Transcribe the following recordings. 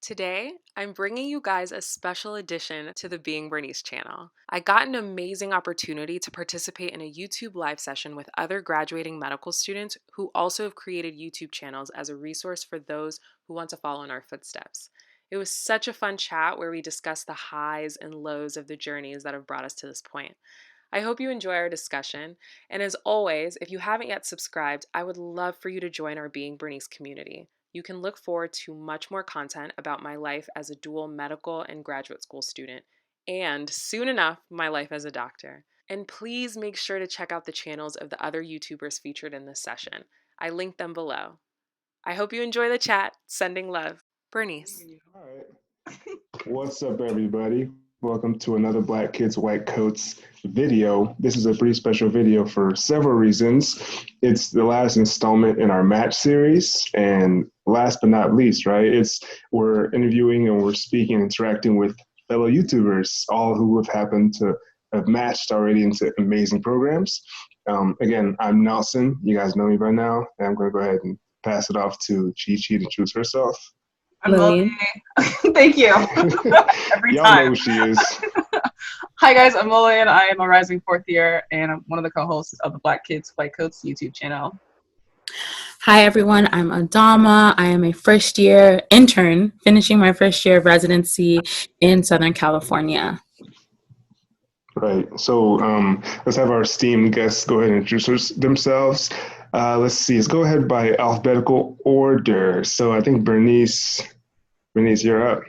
Today, I'm bringing you guys a special edition to the Being Bernice channel. I got an amazing opportunity to participate in a YouTube live session with other graduating medical students who also have created YouTube channels as a resource for those who want to follow in our footsteps. It was such a fun chat where we discussed the highs and lows of the journeys that have brought us to this point. I hope you enjoy our discussion, and as always, if you haven't yet subscribed, I would love for you to join our Being Bernice community. You can look forward to much more content about my life as a dual medical and graduate school student, and soon enough, my life as a doctor. And please make sure to check out the channels of the other YouTubers featured in this session. I linked them below. I hope you enjoy the chat. Sending love. Bernice. All right. What's up, everybody? Welcome to another Black Kids, White Coats video. This is a pretty special video for several reasons. It's the last installment in our match series, and last but not least, right, we're interviewing and we're speaking and interacting with fellow YouTubers, all who have happened to have matched already into amazing programs. Again, I'm Nelson. You guys know me by now, and I'm going to go ahead and pass it off to Chi-Chi to choose herself. I'm Lillian. Thank you. Every Y'all time. know who she is. Hi guys, I'm Lillian. I am a rising fourth year and I'm one of the co-hosts of the Black Kids White Coats YouTube channel. Hi everyone, I'm Adama. I am a first year intern finishing my first year of residency in Southern California. Right. So let's have our esteemed guests go ahead and introduce themselves. Let's see. Let's go ahead by alphabetical order. So I think Bernice, you're up.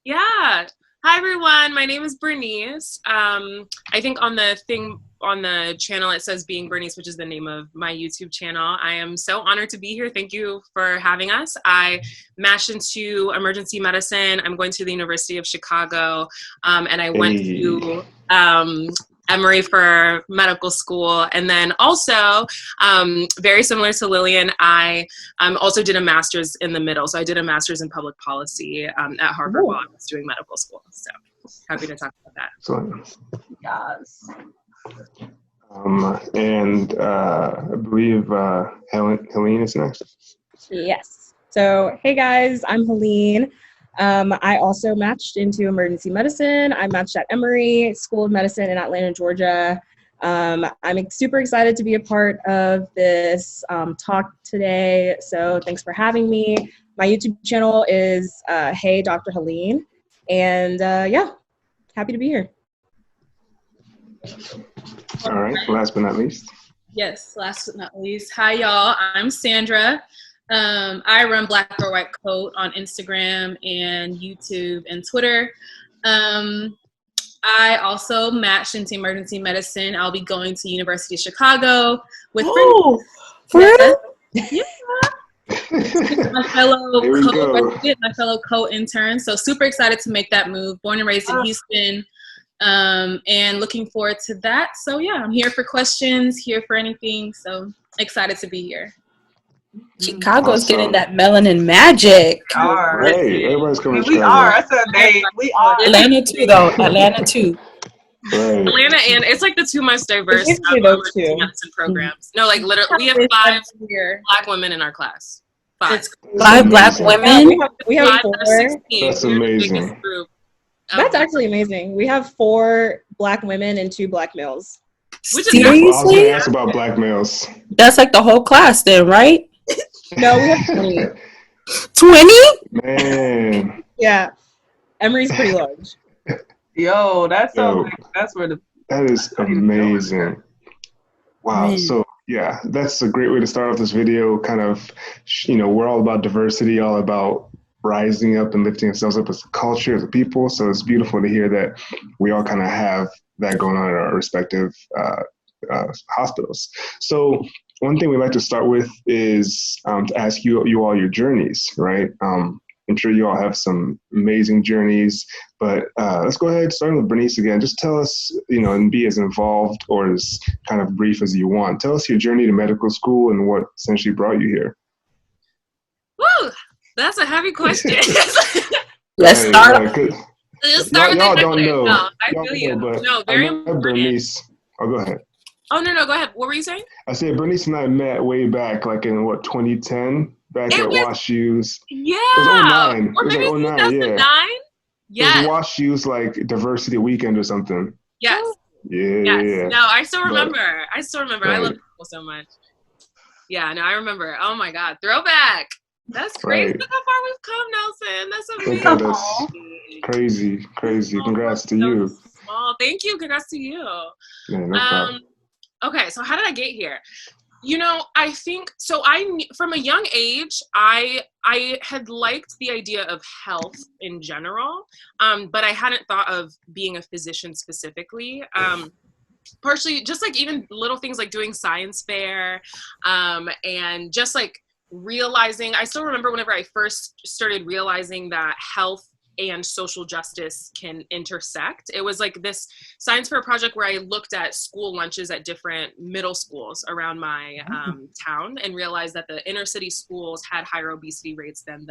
Yeah. Hi, everyone. My name is Bernice. I think on the channel, it says Being Bernice, which is the name of my YouTube channel. I am so honored to be here. Thank you for having us. I matched into emergency medicine. I'm going to the University of Chicago, and I went to Emory for medical school. And then also, very similar to Lillian, I also did a master's in the middle. So I did a master's in public policy at Harvard while I was doing medical school. So happy to talk about that. Excellent. Yes. And I believe Helene is next. Yes. So, hey guys, I'm Helene. I also matched into emergency medicine. I matched at Emory School of Medicine in Atlanta, Georgia. I'm super excited to be a part of this talk today. So thanks for having me. My YouTube channel is Hey Dr. Helene. And yeah, happy to be here. All right. Last but not least. Yes, last but not least. Hi, y'all. I'm Sandra. I run Black or White Coat on Instagram and YouTube and Twitter. I also matched into emergency medicine. I'll be going to University of Chicago with For real? Yeah. my fellow co-intern. So super excited to make that move. Born and raised in Houston. And looking forward to that. So yeah, I'm here for questions, here for anything. So excited to be here. Chicago's getting that melanin magic. Right, everybody's coming to We Chicago. are. I said they. We are. Atlanta too, though. Atlanta too. Right. Atlanta, and it's like the two most diverse those medicine programs. No, like literally, we have 5 Black women in our class. 5. 5 Black women? We have 5 4. out of 16. That's We're the amazing. biggest group. That's actually amazing. We have 4 Black women and 2 Black males. Which is I was going to Seriously? ask about black males. That's like the whole class then, right? No, we have 20. 20? Man. Yeah. Emory's pretty large. Yo, that sounds like that's where the. That is amazing. Wow. Man. So yeah, that's a great way to start off this video. Kind of, we're all about diversity, all about rising up and lifting ourselves up as a culture, as a people. So it's beautiful to hear that we all kind of have that going on in our respective hospitals. So one thing we like to start with is to ask you all your journeys, right? I'm sure you all have some amazing journeys, but let's go ahead, starting with Bernice again. Just tell us, and be as involved or as kind of brief as you want. Tell us your journey to medical school and what essentially brought you here. Woo! That's a heavy question. Let's start. Just start with y'all the don't know. No, I Y'all feel you. know, but No, very I met important. Bernice. Oh, go ahead. Oh, no, go ahead. What were you saying? I said Bernice and I met way back, like in 2010, back It at was, Wash U's. yeah. It was '09. Or It was maybe like '09, yeah. 2009. It was Yes. Wash U's like diversity weekend or something. Yes. Yeah, Yes. yeah. No, I still But- remember. I Right. love people so much. Yeah, no, I remember. Oh my God. Throwback. That's crazy. Right. Look how far we've come, Nelson. That's Look amazing. at us. Crazy. Congrats to So you. small. Thank you. Congrats to you. Yeah, no problem. Okay, so how did I get here? You know, I think so. From a young age, I had liked the idea of health in general, but I hadn't thought of being a physician specifically. Partially, just like even little things like doing science fair, and just like realizing. I still remember whenever I first started realizing that health and social justice can intersect. It was like this science fair project where I looked at school lunches at different middle schools around my town and realized that the inner city schools had higher obesity rates than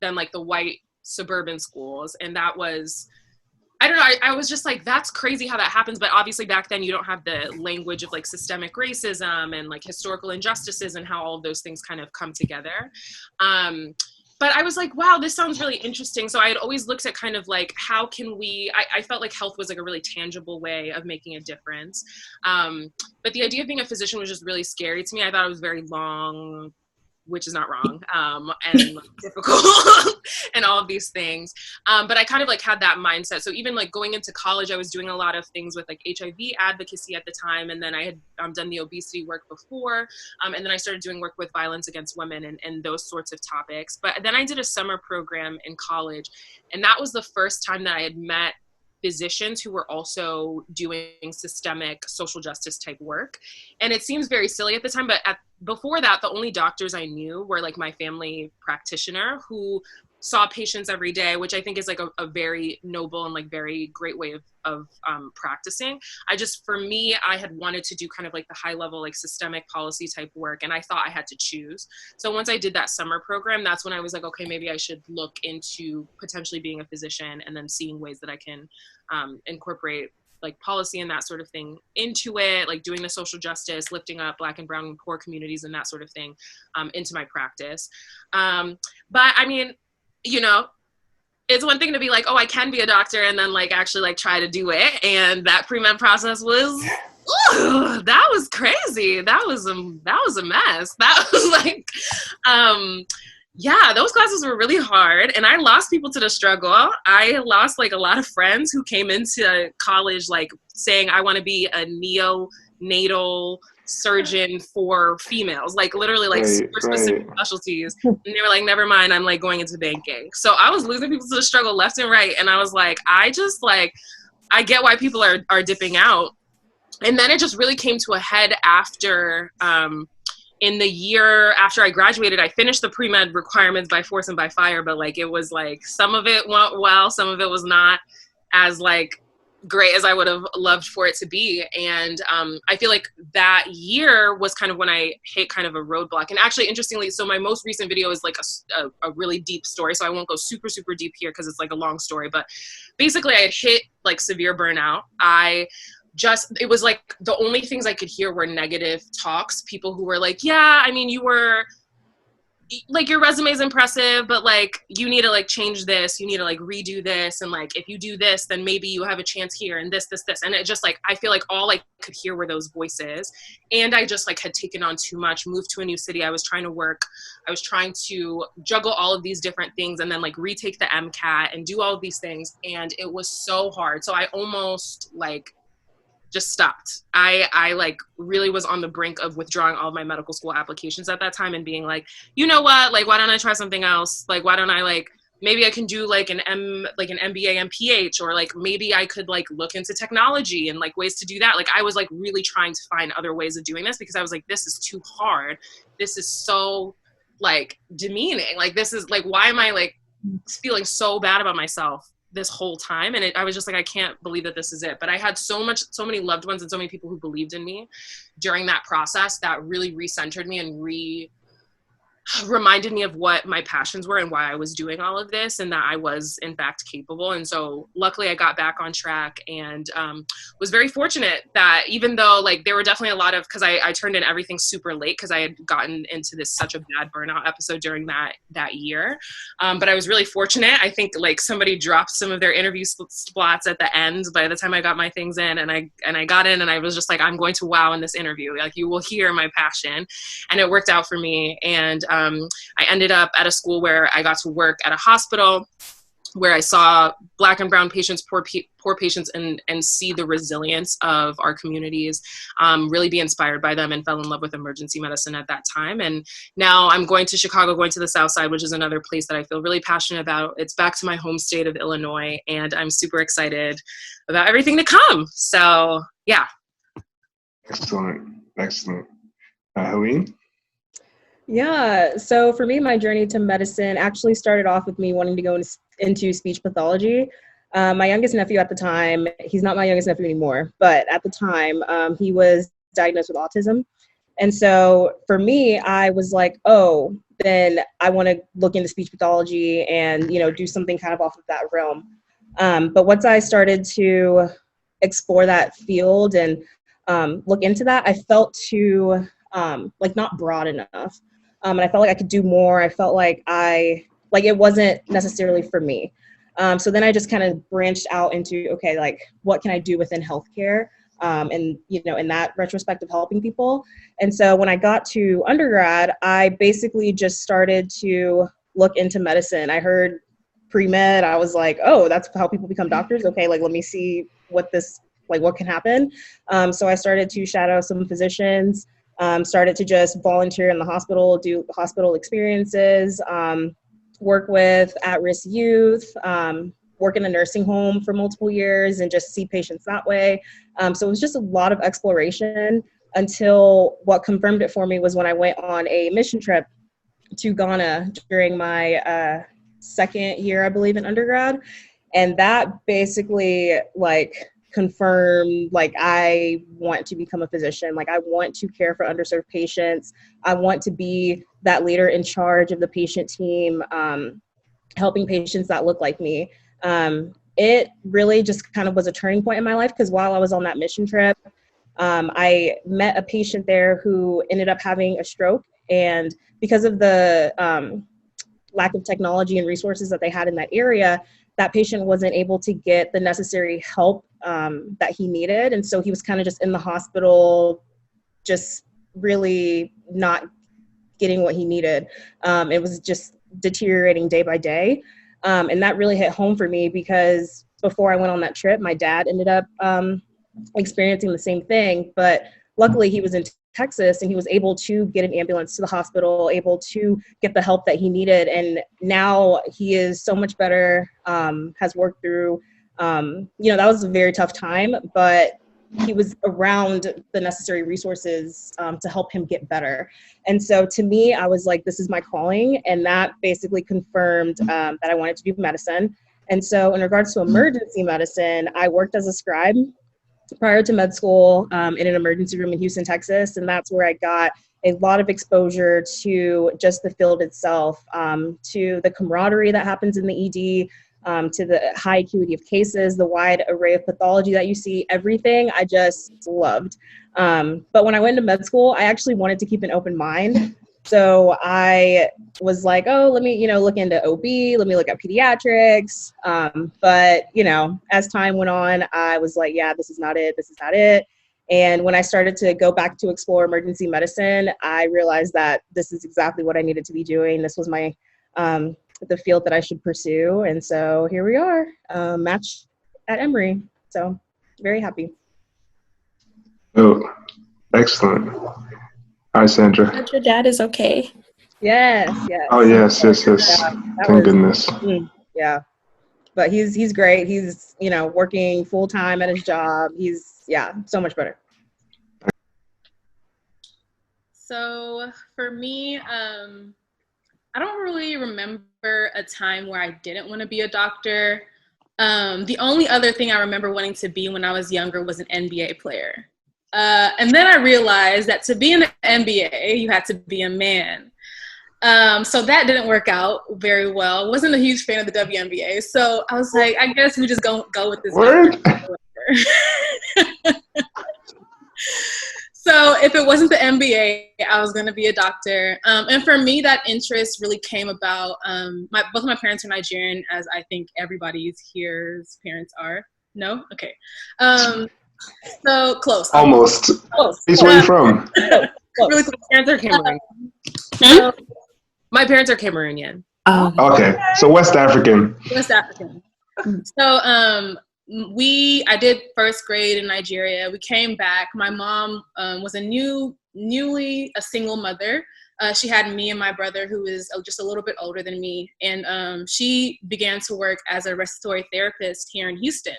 like the white suburban schools. And that was, I don't know, I was just like, that's crazy how that happens. But obviously back then you don't have the language of like systemic racism and like historical injustices and how all of those things kind of come together. But I was like, wow, this sounds really interesting. So I had always looked at kind of like, how can I felt like health was like a really tangible way of making a difference. But the idea of being a physician was just really scary to me. I thought it was very long, which is not wrong, and like, difficult and all of these things. But I kind of like had that mindset. So even like going into college, I was doing a lot of things with like HIV advocacy at the time. And then I had done the obesity work before. And then I started doing work with violence against women and those sorts of topics. But then I did a summer program in college. And that was the first time that I had met physicians who were also doing systemic social justice type work. And it seems very silly at the time, but before that, the only doctors I knew were like my family practitioner who saw patients every day, which I think is like a very noble and like very great way of practicing. For me, I had wanted to do kind of like the high level, like systemic policy type work. And I thought I had to choose. So once I did that summer program, that's when I was like, okay, maybe I should look into potentially being a physician and then seeing ways that I can incorporate like policy and that sort of thing into it, like doing the social justice, lifting up Black and brown and poor communities and that sort of thing into my practice. But I mean, you know, it's one thing to be like, oh, I can be a doctor and then like actually like try to do it. And that pre-med process was, that was crazy. That was a mess. That was like, yeah, those classes were really hard and I lost people to the struggle. I lost like a lot of friends who came into college like saying, I want to be a neonatal surgeon for females, like literally like super specific specialties. And they were like, never mind, I'm like going into banking. So I was losing people to the struggle left and right. And I was like, I get why people are dipping out. And then it just really came to a head after, in the year after I graduated, I finished the pre-med requirements by force and by fire, but like, it was like, some of it went well, some of it was not as like great as I would have loved for it to be. And I feel like that year was kind of when I hit kind of a roadblock. And actually, interestingly, so my most recent video is like a really deep story. So I won't go super, super deep here because it's like a long story. But basically, I had hit like severe burnout. It was like the only things I could hear were negative talks. People who were like, yeah, I mean, you were like, your resume is impressive, but like, you need to like change this, you need to like redo this. And like, if you do this, then maybe you have a chance here and this. And it just like, I feel like all I could hear were those voices. And I just like had taken on too much, moved to a new city. I was trying to work. I was trying to juggle all of these different things and then like retake the MCAT and do all of these things. And it was so hard. So I almost like just stopped. I like really was on the brink of withdrawing all of my medical school applications at that time and being like, you know what, like, why don't I try something else? Like, why don't I like, maybe I can do like an MBA and PH, or like, maybe I could like look into technology and like ways to do that. Like, I was like really trying to find other ways of doing this because I was like, this is too hard. This is so like demeaning. Like, this is like, why am I like feeling so bad about myself this whole time? And I was just like, I can't believe that this is it. But I had so many loved ones and so many people who believed in me during that process that really recentered me and reminded me of what my passions were and why I was doing all of this, and that I was in fact capable. And so luckily I got back on track, and was very fortunate that even though like there were definitely a lot of, because I turned in everything super late because I had gotten into this such a bad burnout episode during that year. But I was really fortunate. I think like somebody dropped some of their interview spots at the end by the time I got my things in, and I got in, and I was just like, I'm going to wow in this interview. Like, you will hear my passion. And it worked out for me. And I ended up at a school where I got to work at a hospital where I saw Black and brown patients, poor patients, and see the resilience of our communities, really be inspired by them, and fell in love with emergency medicine at that time. And now I'm going to Chicago, going to the South Side, which is another place that I feel really passionate about. It's back to my home state of Illinois, and I'm super excited about everything to come. So yeah. Excellent. Helene? Yeah, so for me, my journey to medicine actually started off with me wanting to go into speech pathology. My youngest nephew at the time, he's not my youngest nephew anymore, but at the time, he was diagnosed with autism. And so for me, I was like, oh, then I want to look into speech pathology and, do something kind of off of that realm. But once I started to explore that field and look into that, I felt too, not broad enough. And I felt like I could do more. I felt like it wasn't necessarily for me. So then I just kind of branched out into, okay, like what can I do within healthcare? And, in that retrospect of helping people. And so when I got to undergrad, I basically just started to look into medicine. I heard pre-med. I was like, oh, that's how people become doctors. Okay, like, let me see what can happen. So I started to shadow some physicians. Started to just volunteer in the hospital, do hospital experiences, work with at-risk youth, work in a nursing home for multiple years, and just see patients that way. So it was just a lot of exploration until what confirmed it for me was when I went on a mission trip to Ghana during my second year, I believe, in undergrad. And that basically confirm I want to become a physician. I want to care for underserved patients. I want to be that leader in charge of the patient team, helping patients that look like me. It really just kind of was a turning point in my life, because while I was on that mission trip, I met a patient there who ended up having a stroke, and because of the lack of technology and resources that they had in that area, that patient wasn't able to get the necessary help that he needed. And so he was kind of just in the hospital, just really not getting what he needed. It was just deteriorating day by day. And that really hit home for me, because before I went on that trip, my dad ended up experiencing the same thing. But luckily he was in Texas, and he was able to get an ambulance to the hospital, able to get the help that he needed. And now he is so much better, has worked through, that was a very tough time, but he was around the necessary resources to help him get better. And so to me, I was like, this is my calling. And that basically confirmed that I wanted to do medicine. And so in regards to emergency medicine, I worked as a scribe prior to med school in an emergency room in Houston, Texas. And that's where I got a lot of exposure to just the field itself, to the camaraderie that happens in the ED, to the high acuity of cases, the wide array of pathology that you see, everything I just loved. But when I went to med school, I actually wanted to keep an open mind. So I was like, oh, let me, look into OB, let me look at pediatrics. But, as time went on, I was like, yeah, this is not it. And when I started to go back to explore emergency medicine, I realized that this is exactly what I needed to be doing. This was my, the field that I should pursue. And so here we are, matched at Emory. So very happy. Oh, excellent. Hi, Sandra. But your dad is okay. Yes. Oh, yes. Yeah, Thank goodness. Yeah. But he's great. He's, working full time at his job. He's, so much better. So for me, I don't really remember a time where I didn't want to be a doctor. The only other thing I remember wanting to be when I was younger was an NBA player. And then I realized that to be in the NBA, you had to be a man. So that didn't work out very well. Wasn't a huge fan of the WNBA. So I was like, I guess we just go with this. Word? So if it wasn't the NBA, I was going to be a doctor. And for me, that interest really came about. Both of my parents are Nigerian, as I think everybody's here's parents are. No? Okay. So close. Almost. Close. Where are you from? Really close. Parents are Cameroonian. So, my parents are Cameroonian. Oh, Okay, so West African. West African. So I did first grade in Nigeria. We came back. My mom was newly a single mother. She had me and my brother, who is just a little bit older than me, and she began to work as a respiratory therapist here in Houston.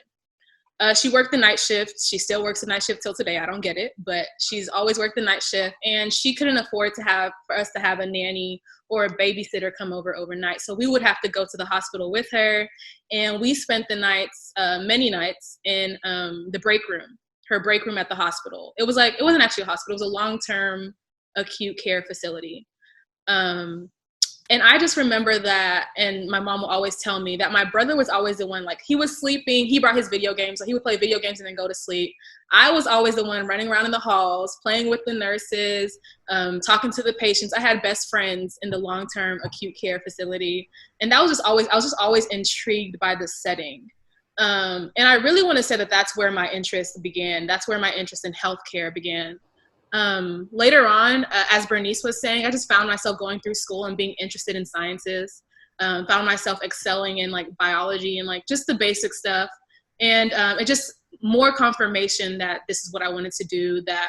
She worked the night shift. She still works the night shift till today. I don't get it, but she's always worked the night shift, and she couldn't afford for us to have a nanny or a babysitter come over overnight. So we would have to go to the hospital with her, and we spent the nights, many nights, in the break room, her break room at the hospital. It wasn't actually a hospital. It was a long-term acute care facility. And I just remember that, and my mom will always tell me that my brother was always the one, like, he was sleeping, he brought his video games, so he would play video games and then go to sleep. I was always the one running around in the halls, playing with the nurses, talking to the patients. I had best friends in the long-term acute care facility, and I was just always intrigued by the setting. And I really want to say that that's where my interest began. That's where my interest in healthcare began. Later on, as Bernice was saying, I just found myself going through school and being interested in sciences, found myself excelling in like biology and like just the basic stuff. And it just more confirmation that this is what I wanted to do, that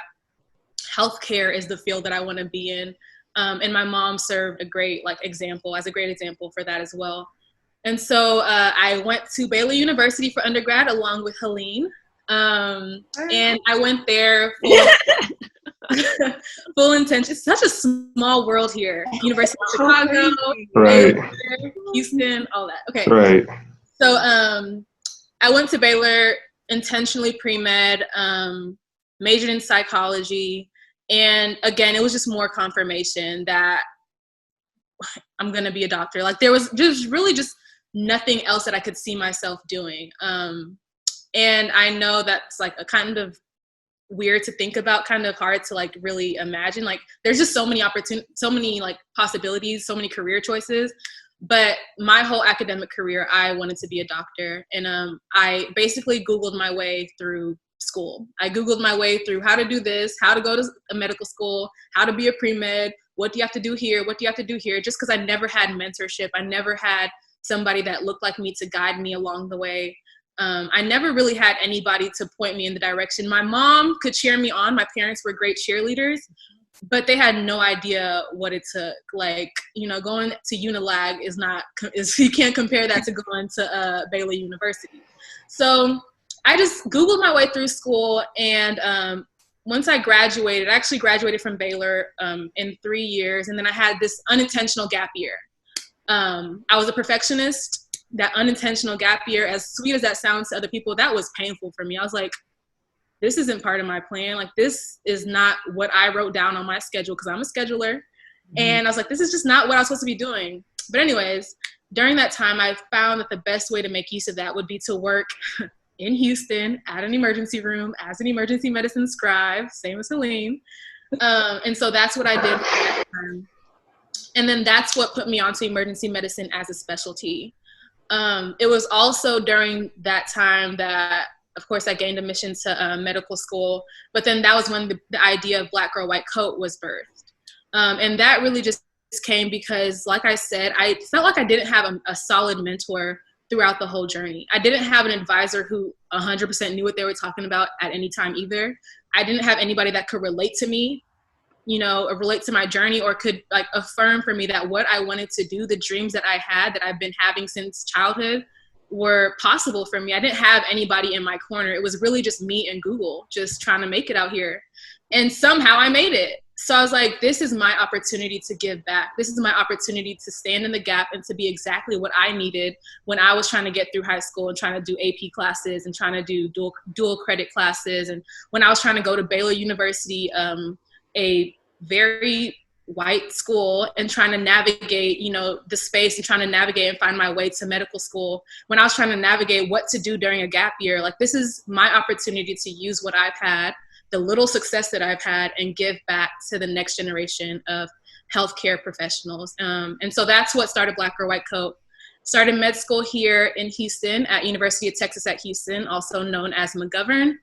healthcare is the field that I want to be in. And my mom served a great example for that as well. And so I went to Baylor University for undergrad along with Helene. And I went there for full intention. It's such a small world here. University of Chicago, Right. Baylor, Houston, all that. Okay. Right. So I went to Baylor intentionally pre-med, majored in psychology. And again, it was just more confirmation that I'm going to be a doctor. Like there was just really just nothing else that I could see myself doing. And I know that's like a kind of weird to think about, kind of hard to like really imagine. Like there's just so many so many like possibilities, so many career choices. But my whole academic career, I wanted to be a doctor. And I basically Googled my way through school. I Googled my way through how to do this, how to go to a medical school, how to be a pre-med, what do you have to do here, what do you have to do here, just because I never had mentorship. I never had somebody that looked like me to guide me along the way. I never really had anybody to point me in the direction. My mom could cheer me on. My parents were great cheerleaders, but they had no idea what it took. Like, you know, going to Unilag you can't compare that to going to Baylor University. So I just Googled my way through school. And once I graduated, I actually graduated from Baylor in 3 years. And then I had this unintentional gap year. I was a perfectionist. That unintentional gap year, as sweet as that sounds to other people, that was painful for me. I was like, this isn't part of my plan. Like, this is not what I wrote down on my schedule, because I'm a scheduler. Mm-hmm. And I was like, this is just not what I was supposed to be doing. But anyways, during that time, I found that the best way to make use of that would be to work in Houston at an emergency room as an emergency medicine scribe, same as Helene. And so that's what I did for that time. And then that's what put me onto emergency medicine as a specialty. It was also during that time that, of course, I gained admission to medical school, but then that was when the idea of Black Girl, White Coat was birthed. And that really just came because, like I said, I felt like I didn't have a solid mentor throughout the whole journey. I didn't have an advisor who 100% knew what they were talking about at any time either. I didn't have anybody that could relate to me, you know, or relate to my journey, or could like affirm for me that what I wanted to do, the dreams that I had, that I've been having since childhood, were possible for me. I didn't have anybody in my corner. It was really just me and Google, just trying to make it out here. And somehow I made it. So I was like, this is my opportunity to give back. This is my opportunity to stand in the gap and to be exactly what I needed when I was trying to get through high school and trying to do AP classes and trying to do dual credit classes. And when I was trying to go to Baylor University, a very white school and trying to navigate, you know, the space and trying to navigate and find my way to medical school, when I was trying to navigate what to do during a gap year, like this is my opportunity to use what I've had, the little success that I've had, and give back to the next generation of healthcare professionals. And so that's what started Black Girl White Coat. Started med school here in Houston at University of Texas at Houston, also known as McGovern.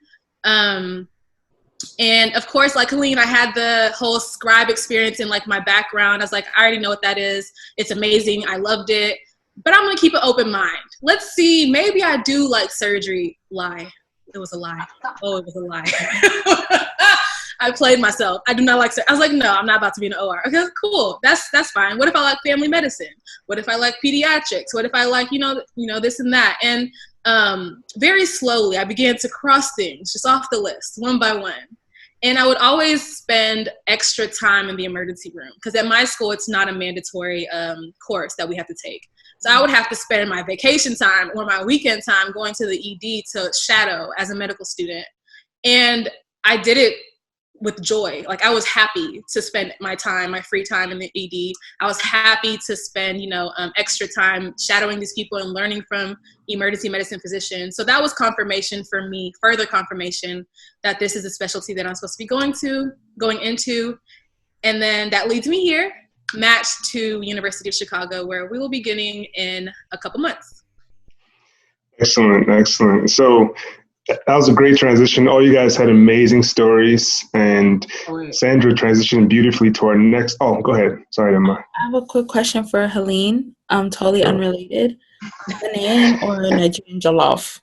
And of course, like Helene, I had the whole scribe experience in like my background. I was like, I already know what that is. It's amazing. I loved it. But I'm going to keep an open mind. Let's see. Maybe I do like surgery. Lie. It was a lie. Oh, it was a lie. I played myself. I do not like surgery. I was like, no, I'm not about to be in the OR. Okay, cool. That's fine. What if I like family medicine? What if I like pediatrics? What if I like, you know, this and that? And very slowly, I began to cross things just off the list, one by one. And I would always spend extra time in the emergency room because at my school, it's not a mandatory course that we have to take. So I would have to spend my vacation time or my weekend time going to the ED to shadow as a medical student. And I did it with joy. Like I was happy to spend my time, my free time in the ED. I was happy to spend, extra time shadowing these people and learning from emergency medicine physicians. So that was confirmation for me, further confirmation that this is a specialty that I'm supposed to be going into. And then that leads me here, matched to University of Chicago, where we will be beginning in a couple months. Excellent. So that was a great transition. All you guys had amazing stories, and Sandra transitioned beautifully to our next. Oh, go ahead. Sorry, Emma. I have a quick question for Helene. Totally unrelated. Ghanaian or Nigerian jollof?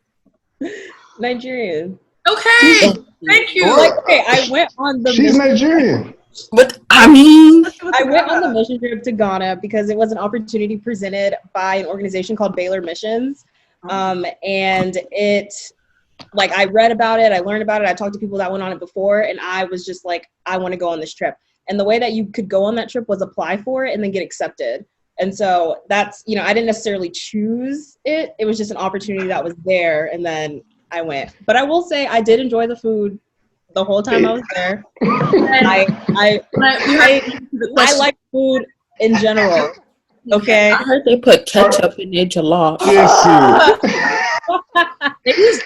Nigerian. Okay. Thank you. I went on the. She's Nigerian. But I mean, I went on the mission trip to Ghana because it was an opportunity presented by an organization called Baylor Missions, and it. Like I read about it, I learned about it, I talked to people that went on it before, and I was just like, I want to go on this trip. And the way that you could go on that trip was apply for it and then get accepted. And so that's, I didn't necessarily choose it. It was just an opportunity that was there, and then I went. But I will say I did enjoy the food the whole time I was there. I like food in general. Okay. I heard they put ketchup in their jollof. Yes,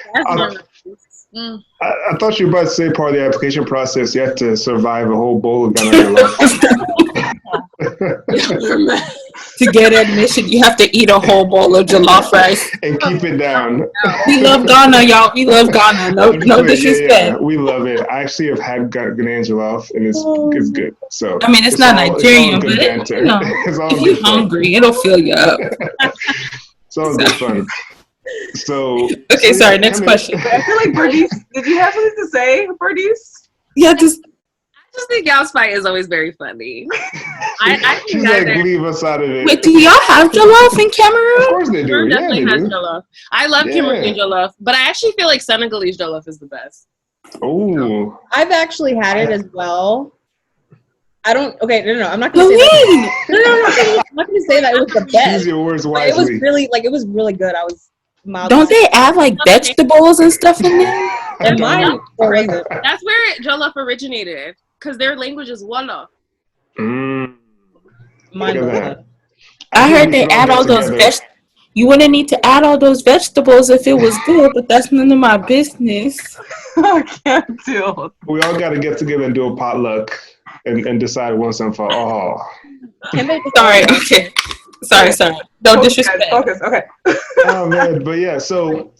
I thought you were about to say part of the application process, you have to survive a whole bowl of Ghana jollof. To get admission, you have to eat a whole bowl of jollof rice. And keep it down. We love Ghana, y'all. We love Ghana. No disrespect. Yeah, we love it. I actually have had Ghanaian jollof, and it's good. So I mean, it's not Nigerian, but if you're hungry, it'll fill you up. It's all good fun. So okay, sorry. Next question. I feel like Bernice. Did you have something to say, Bernice? Yeah, I just think y'all's fight is always very funny. She's like, leave us out of it. Wait, do y'all have jollof in Cameroon? Of course they do. Cameroon definitely has do. jollof. I love Cameroon jollof, but I actually feel like Senegalese jollof is the best. Oh, I've actually had it as well. I don't. Okay, no. I'm not gonna say that. No. I'm not gonna say that it was the best. Use your words wisely. It was really good. I was. Don't they add like vegetables and stuff in there? And mine, that's where jollof originated, because their language is Wolof. I heard they add all those vegetables. You wouldn't need to add all those vegetables if it was good, but that's none of my business. I can't deal. We all got to get together and do a potluck and decide once and for all. Sorry. Okay. Sorry. No disrespect. Focus. Okay. Oh man, but yeah. So,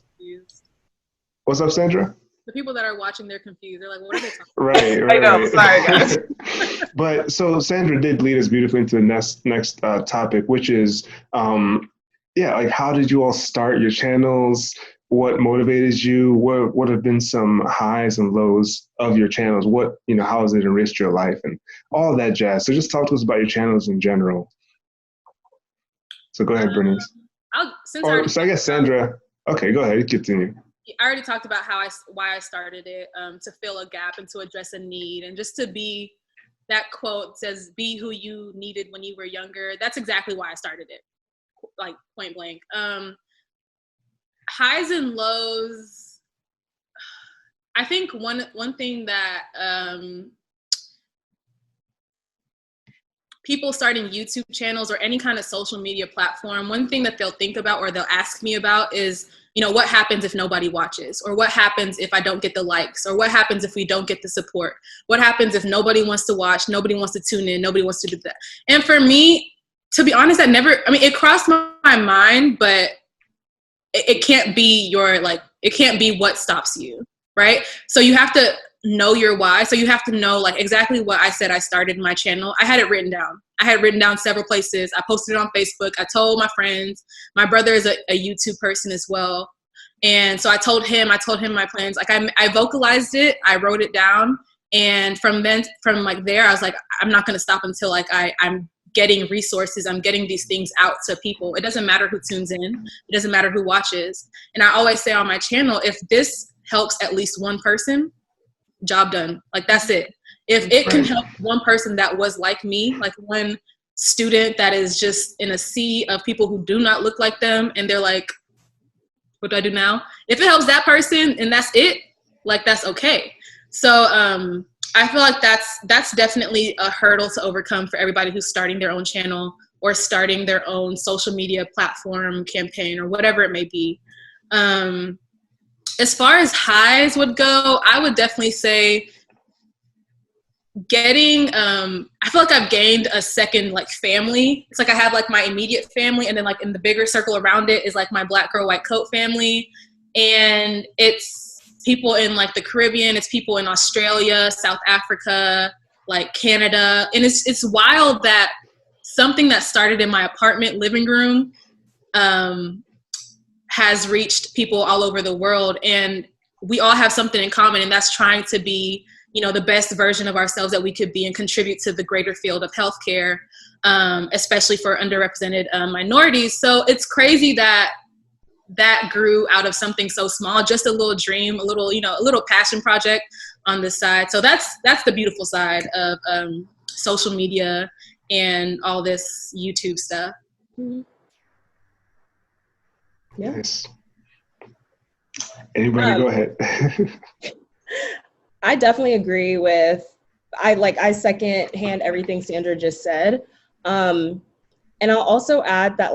what's up, Sandra? The people that are watching, they're confused. They're like, "What are they talking about?" Right. I know. Sorry, guys. But so Sandra did lead us beautifully into the next topic, which is, like how did you all start your channels? What motivated you? What have been some highs and lows of your channels? How has it enriched your life and all that jazz? So just talk to us about your channels in general. So go ahead, Bernice. I guess Sandra. Okay, go ahead. Continue. I already talked about why I started it, to fill a gap and to address a need, and just to be, that quote says, "Be who you needed when you were younger." That's exactly why I started it, like point blank. Highs and lows. I think one thing that people starting YouTube channels or any kind of social media platform, one thing that they'll think about or they'll ask me about is, you know, what happens if nobody watches? Or what happens if I don't get the likes? Or what happens if we don't get the support? What happens if nobody wants to watch, nobody wants to tune in, nobody wants to do that? And for me, to be honest, it crossed my mind, but it can't be it can't be what stops you, right? So you have to know your why. So you have to know like exactly what I said I started my channel. I had it written down. I had written down several places. I posted it on Facebook. I told my friends. My brother is a YouTube person as well. And so I told him my plans. Like I vocalized it. I wrote it down. And from there, I was like, I'm not going to stop until like I'm getting resources. I'm getting these things out to people. It doesn't matter who tunes in. It doesn't matter who watches. And I always say on my channel, if this helps at least one person, job done. Like that's it. If it can help one person that was like me, like one student that is just in a sea of people who do not look like them and they're like, what do I do now? If it helps that person and that's it, like that's okay. So I feel like that's definitely a hurdle to overcome for everybody who's starting their own channel or starting their own social media platform campaign or whatever it may be. As far as highs would go, I would definitely say I feel like I've gained a second like family. It's like I have like my immediate family and then like in the bigger circle around it is like my Black Girl White Coat family. And it's people in like the Caribbean, it's people in Australia, South Africa, like Canada. And it's wild that something that started in my apartment living room has reached people all over the world. And we all have something in common, and that's trying to be, you know, the best version of ourselves that we could be and contribute to the greater field of healthcare, especially for underrepresented minorities. So it's crazy that grew out of something so small, just a little dream, a little passion project on the side. So that's the beautiful side of social media and all this YouTube stuff. Mm-hmm. Yeah. Nice. Anybody go ahead. I definitely agree with, I second hand everything Sandra just said. And I'll also add that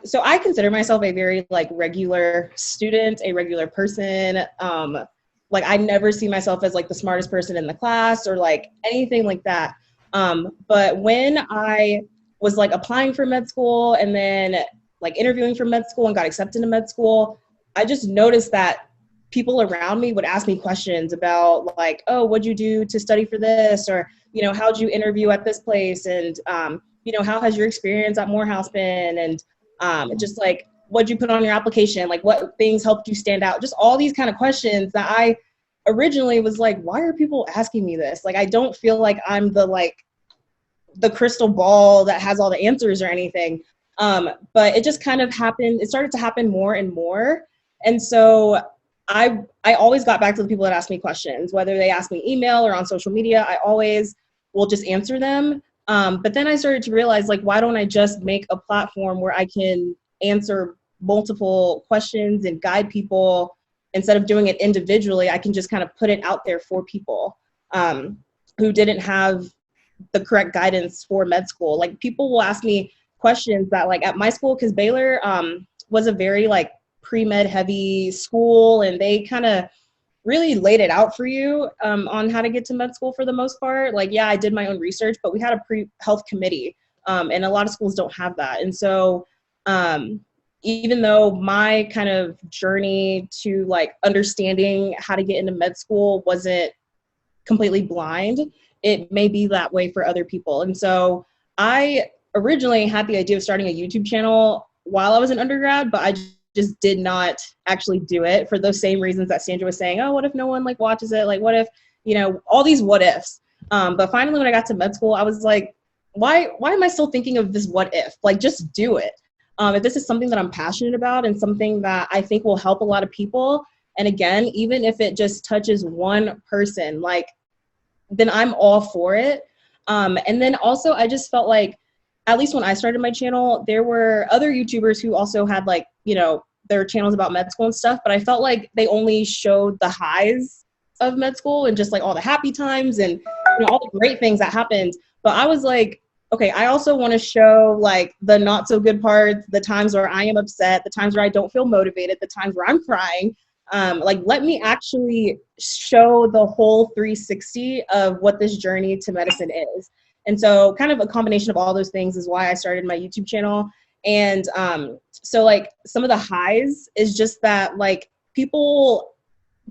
so I consider myself a very regular student, a regular person. I never see myself as the smartest person in the class or anything like that. But when I was applying for med school and then interviewing for med school and got accepted to med school, I just noticed that people around me would ask me questions about oh, what'd you do to study for this? Or, how'd you interview at this place? And, how has your experience at Morehouse been? And just what'd you put on your application? What things helped you stand out? Just all these kind of questions that I originally was why are people asking me this? I don't feel like I'm the crystal ball that has all the answers or anything. But it just kind of happened. It started to happen more and more. And so I always got back to the people that asked me questions, whether they asked me email or on social media. I always will just answer them. But then I started to realize, why don't I just make a platform where I can answer multiple questions and guide people instead of doing it individually? I can just kind of put it out there for people who didn't have the correct guidance for med school. People will ask me questions that at my school, because Baylor was a very pre-med heavy school, and they kind of really laid it out for you on how to get to med school for the most part. Yeah, I did my own research, but we had a pre-health committee, and a lot of schools don't have that. And so even though my kind of journey to understanding how to get into med school wasn't completely blind, it may be that way for other people. And so I originally had the idea of starting a YouTube channel while I was an undergrad, but I just did not actually do it for those same reasons that Sandra was saying. Oh, what if no one watches it? What if, all these what ifs. But finally, when I got to med school, I was why am I still thinking of this what if? Just do it. If this is something that I'm passionate about and something that I think will help a lot of people, and again, even if it just touches one person, then I'm all for it. And then also, I just felt at least when I started my channel, there were other YouTubers who also had their channels about med school and stuff, but I felt they only showed the highs of med school and just all the happy times and all the great things that happened. But I was okay, I also want to show like the not so good parts, the times where I am upset, the times where I don't feel motivated, the times where I'm crying. Like, let me actually show the whole 360 of what this journey to medicine is. And so kind of a combination of all those things is why I started my YouTube channel. And so like some of the highs is just that like people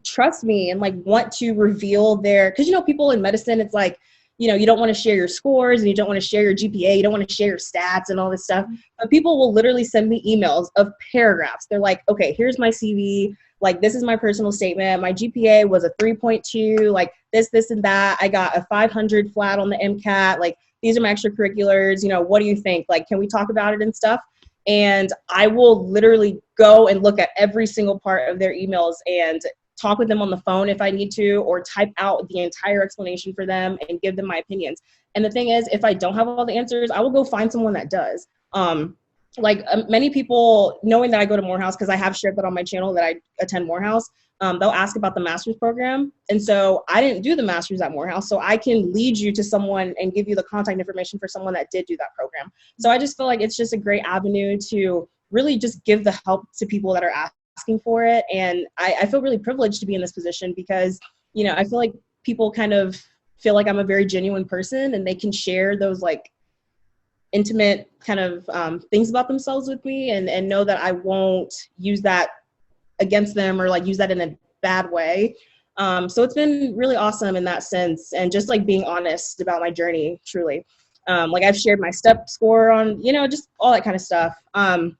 trust me and like want to reveal their, because you know, people in medicine, it's like, you know, you don't want to share your scores and you don't want to share your GPA, you don't want to share your stats and all this stuff. But people will literally send me emails of paragraphs. They're like, okay, here's my CV. Like, this is my personal statement. My GPA was a 3.2, like this, and that. I got a 500 flat on the MCAT. Like, these are my extracurriculars. You know, what do you think? Like, can we talk about it and stuff? And I will literally go and look at every single part of their emails and talk with them on the phone if I need to, or type out the entire explanation for them and give them my opinions. And the thing is, if I don't have all the answers, I will go find someone that does. Many people, knowing that I go to Morehouse, because I have shared that on my channel that I attend Morehouse, they'll ask about the master's program. And so I didn't do the master's at Morehouse, so I can lead you to someone and give you the contact information for someone that did do that program. So I just feel like it's just a great avenue to really just give the help to people that are asking for it. And I feel really privileged to be in this position because, you know, I feel like people kind of feel like I'm a very genuine person and they can share those like intimate kind of things about themselves with me and know that I won't use that against them or like use that in a bad way. So it's been really awesome in that sense. And just like being honest about my journey, truly. Like I've shared my step score on, you know, just all that kind of stuff. And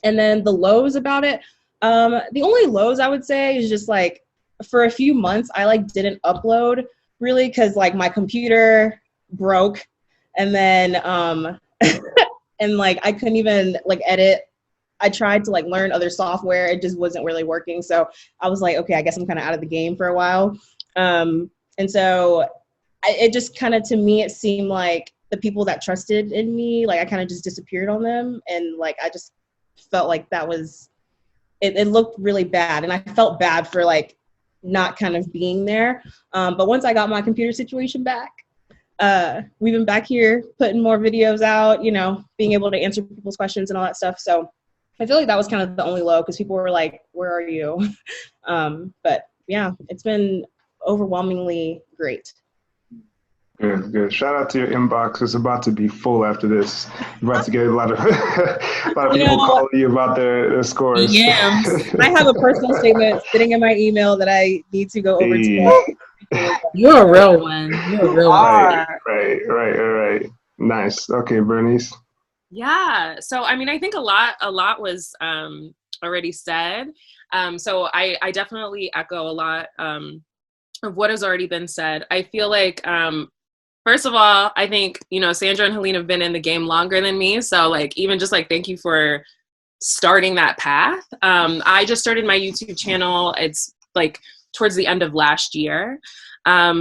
then the lows about it, the only lows I would say is just like for a few months, I like didn't upload really because like my computer broke and then and like I couldn't even like edit. I tried to like learn other software. It just wasn't really working. So I was like, okay, I guess I'm kind of out of the game for a while. And so it just kind of, to me, it seemed like the people that trusted in me, like I kind of just disappeared on them. And like, I just felt like that was, it looked really bad. And I felt bad for like not kind of being there. But once I got my computer situation back, we've been back here putting more videos out, you know, being able to answer people's questions and all that stuff. So I feel like that was kind of the only low because people were like, where are you? But yeah, it's been overwhelmingly great. Good, good. Shout out to your inbox. It's about to be full after this. You're about to get a lot of people calling you about their scores. Yeah, I have a personal statement sitting in my email that I need to go over to. You're a real one. You're a real one. Right. Nice. Okay, Bernice. Yeah. So, I mean, I think a lot was already said. So I definitely echo a lot of what has already been said. I feel like, first of all, I think, you know, Sandra and Helene have been in the game longer than me. So like, even just like, thank you for starting that path. I just started my YouTube channel. It's like towards the end of last year.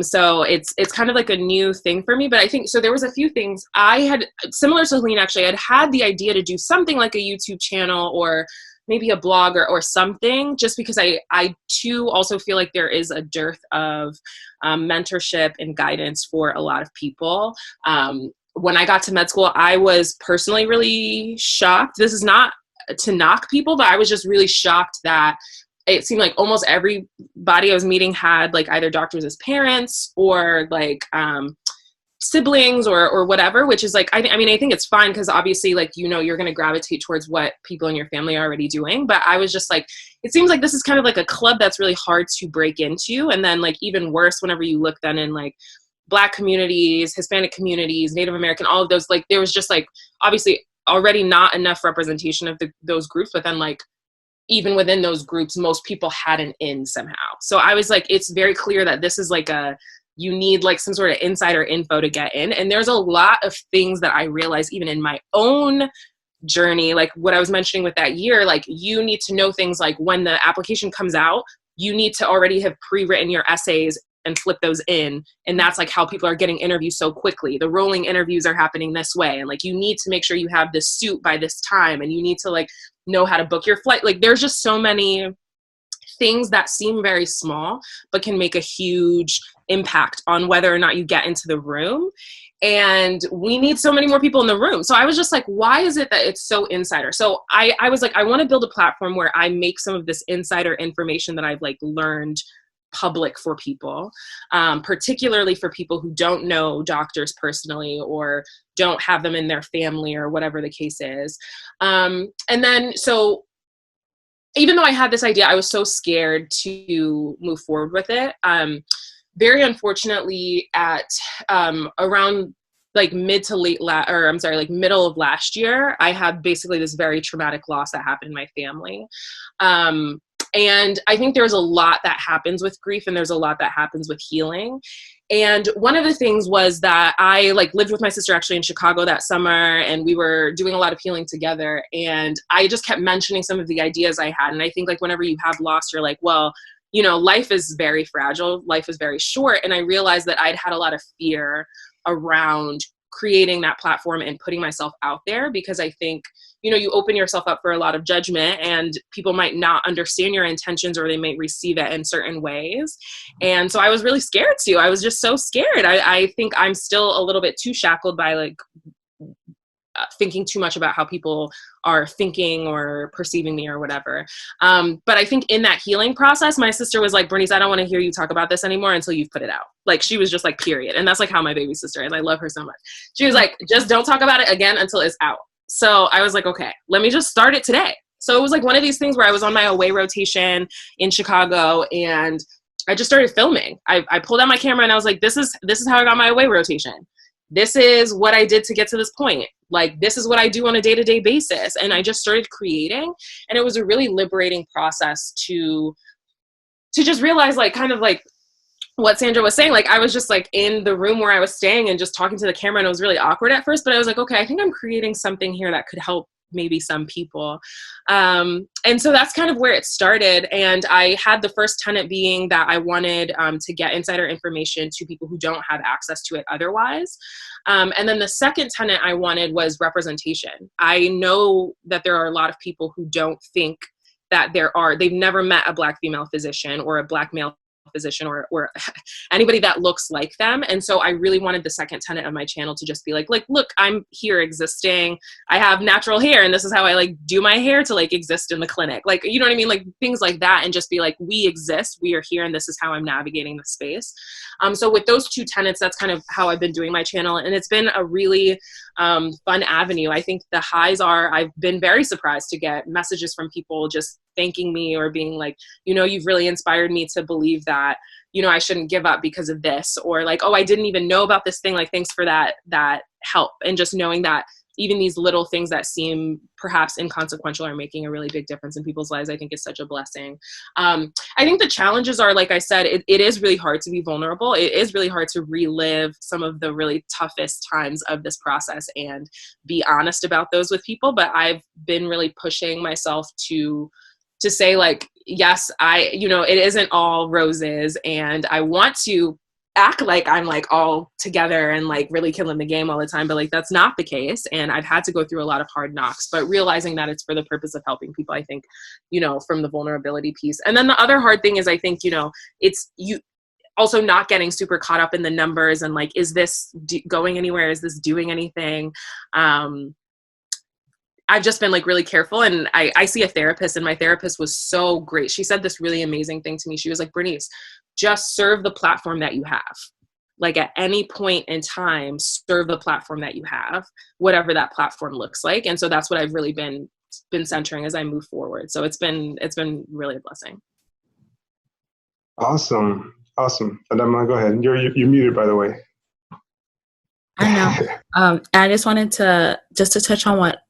So it's kind of like a new thing for me, but I think, so there was a few things I had, similar to Helene actually, I'd had the idea to do something like a YouTube channel or maybe a blog or something, just because I too also feel like there is a dearth of mentorship and guidance for a lot of people. When I got to med school, I was personally really shocked. This is not to knock people, but I was just really shocked that it seemed like almost everybody I was meeting had like either doctors as parents or like siblings or whatever, which is like, I mean, I think it's fine because obviously like, you know, you're going to gravitate towards what people in your family are already doing. But I was just like, it seems like this is kind of like a club that's really hard to break into. And then like even worse, whenever you look then in like Black communities, Hispanic communities, Native American, all of those, like there was just like obviously already not enough representation of those groups, but then like even within those groups, most people had an in somehow. So I was like, it's very clear that this is like you need like some sort of insider info to get in. And there's a lot of things that I realized even in my own journey, like what I was mentioning with that year, like you need to know things like when the application comes out, you need to already have pre-written your essays and flip those in. And that's like how people are getting interviews so quickly. The rolling interviews are happening this way. And like, you need to make sure you have this suit by this time. And you need to like know how to book your flight. Like there's just so many things that seem very small, but can make a huge impact on whether or not you get into the room. and we need so many more people in the room. So I was just like, why is it that it's so insider? So I was like, I want to build a platform where I make some of this insider information that I've like learned public for people, particularly for people who don't know doctors personally or don't have them in their family or whatever the case is. And then, so even though I had this idea, I was so scared to move forward with it. Very unfortunately, at around like middle of last year, I had basically this very traumatic loss that happened in my family. And I think there's a lot that happens with grief, and there's a lot that happens with healing. And one of the things was that I like lived with my sister actually in Chicago that summer, and we were doing a lot of healing together. And I just kept mentioning some of the ideas I had. And I think like whenever you have loss, you're like, well, you know, life is very fragile. Life is very short. And I realized that I'd had a lot of fear around creating that platform and putting myself out there, because I think, you know, you open yourself up for a lot of judgment, and people might not understand your intentions, or they might receive it in certain ways. And so I was really scared too. I was just so scared. I think I'm still a little bit too shackled by like thinking too much about how people are thinking or perceiving me or whatever. But I think in that healing process, my sister was like, Bernice, I don't want to hear you talk about this anymore until you've put it out. Like, she was just like, period. And that's like how my baby sister is. I love her so much. She was like, just don't talk about it again until it's out. So I was like, okay, let me just start it today. So it was like one of these things where I was on my away rotation in Chicago, and I just started filming. I pulled out my camera and I was like, this is how I got my away rotation. This is what I did to get to this point. Like, this is what I do on a day-to-day basis. And I just started creating. And it was a really liberating process to just realize, like, kind of like what Sandra was saying. Like, I was just like in the room where I was staying and just talking to the camera, and it was really awkward at first, but I was like, okay, I think I'm creating something here that could help maybe some people. And so that's kind of where it started. And I had the first tenet being that I wanted to get insider information to people who don't have access to it otherwise. And then the second tenet I wanted was representation. I know that there are a lot of people who don't think that they've never met a Black female physician or a Black male physician or anybody that looks like them. And so I really wanted the second tenet of my channel to just be like, look, I'm here existing. I have natural hair, and this is how I like do my hair to like exist in the clinic. Like, you know what I mean? Like things like that, and just be like, we exist, we are here, and this is how I'm navigating the space. So with those two tenets, that's kind of how I've been doing my channel. And it's been a really fun avenue. I think the highs are, I've been very surprised to get messages from people just thanking me or being like, you know, you've really inspired me to believe that, you know, I shouldn't give up because of this, or like, oh, I didn't even know about this thing. Like, thanks for that help. And just knowing that even these little things that seem perhaps inconsequential are making a really big difference in people's lives, I think is such a blessing. I think the challenges are, like I said, it is really hard to be vulnerable. It is really hard to relive some of the really toughest times of this process and be honest about those with people. But I've been really pushing myself to say, like, yes, it isn't all roses, and I want to act like I'm like all together and like really killing the game all the time, but like that's not the case. And I've had to go through a lot of hard knocks, but realizing that it's for the purpose of helping people, I think, you know, from the vulnerability piece. And then the other hard thing is, I think, you know, it's you also not getting super caught up in the numbers and like, is this going anywhere? Is this doing anything? I've just been like really careful, and I see a therapist, and my therapist was so great. She said this really amazing thing to me. She was like, Bernice, just serve the platform that you have. Like, at any point in time, serve the platform that you have, whatever that platform looks like. And so that's what I've really been centering as I move forward. So it's been really a blessing. Awesome. Adama, go ahead. You're muted, by the way. I know. I just wanted to touch on what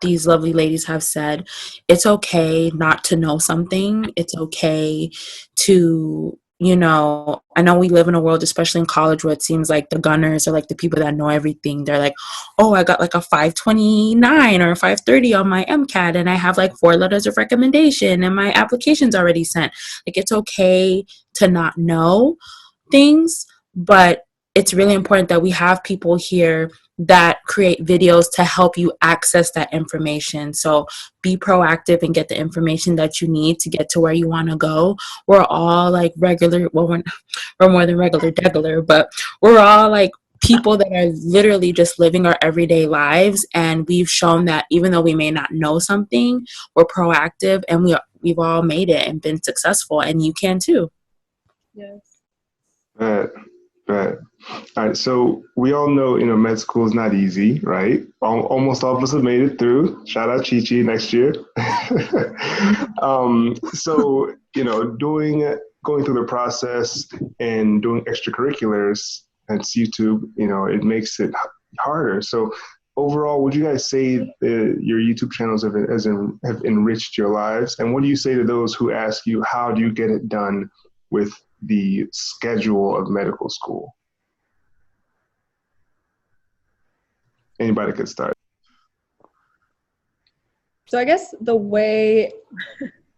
these lovely ladies have said. It's okay not to know something. It's okay to, you know, I know we live in a world, especially in college, where it seems like the gunners are like the people that know everything. They're like, oh, I got like a 529 or a 530 on my MCAT, and I have like 4 letters of recommendation, and my application's already sent. Like, it's okay to not know things, but it's really important that we have people here that create videos to help you access that information. So be proactive and get the information that you need to get to where you want to go. We're all like regular, well, we're more than regular, but we're all like people that are literally just living our everyday lives, and we've shown that even though we may not know something, we're proactive, and we've all made it and been successful, and you can too. Yes. Right. Right. All right. So we all know, med school is not easy, right? Almost all of us have made it through. Shout out Chi Chi next year. So, going through the process and doing extracurriculars at YouTube, it makes it harder. So overall, would you guys say your YouTube channels have enriched your lives? And what do you say to those who ask you, how do you get it done with the schedule of medical school? Anybody could start. So I guess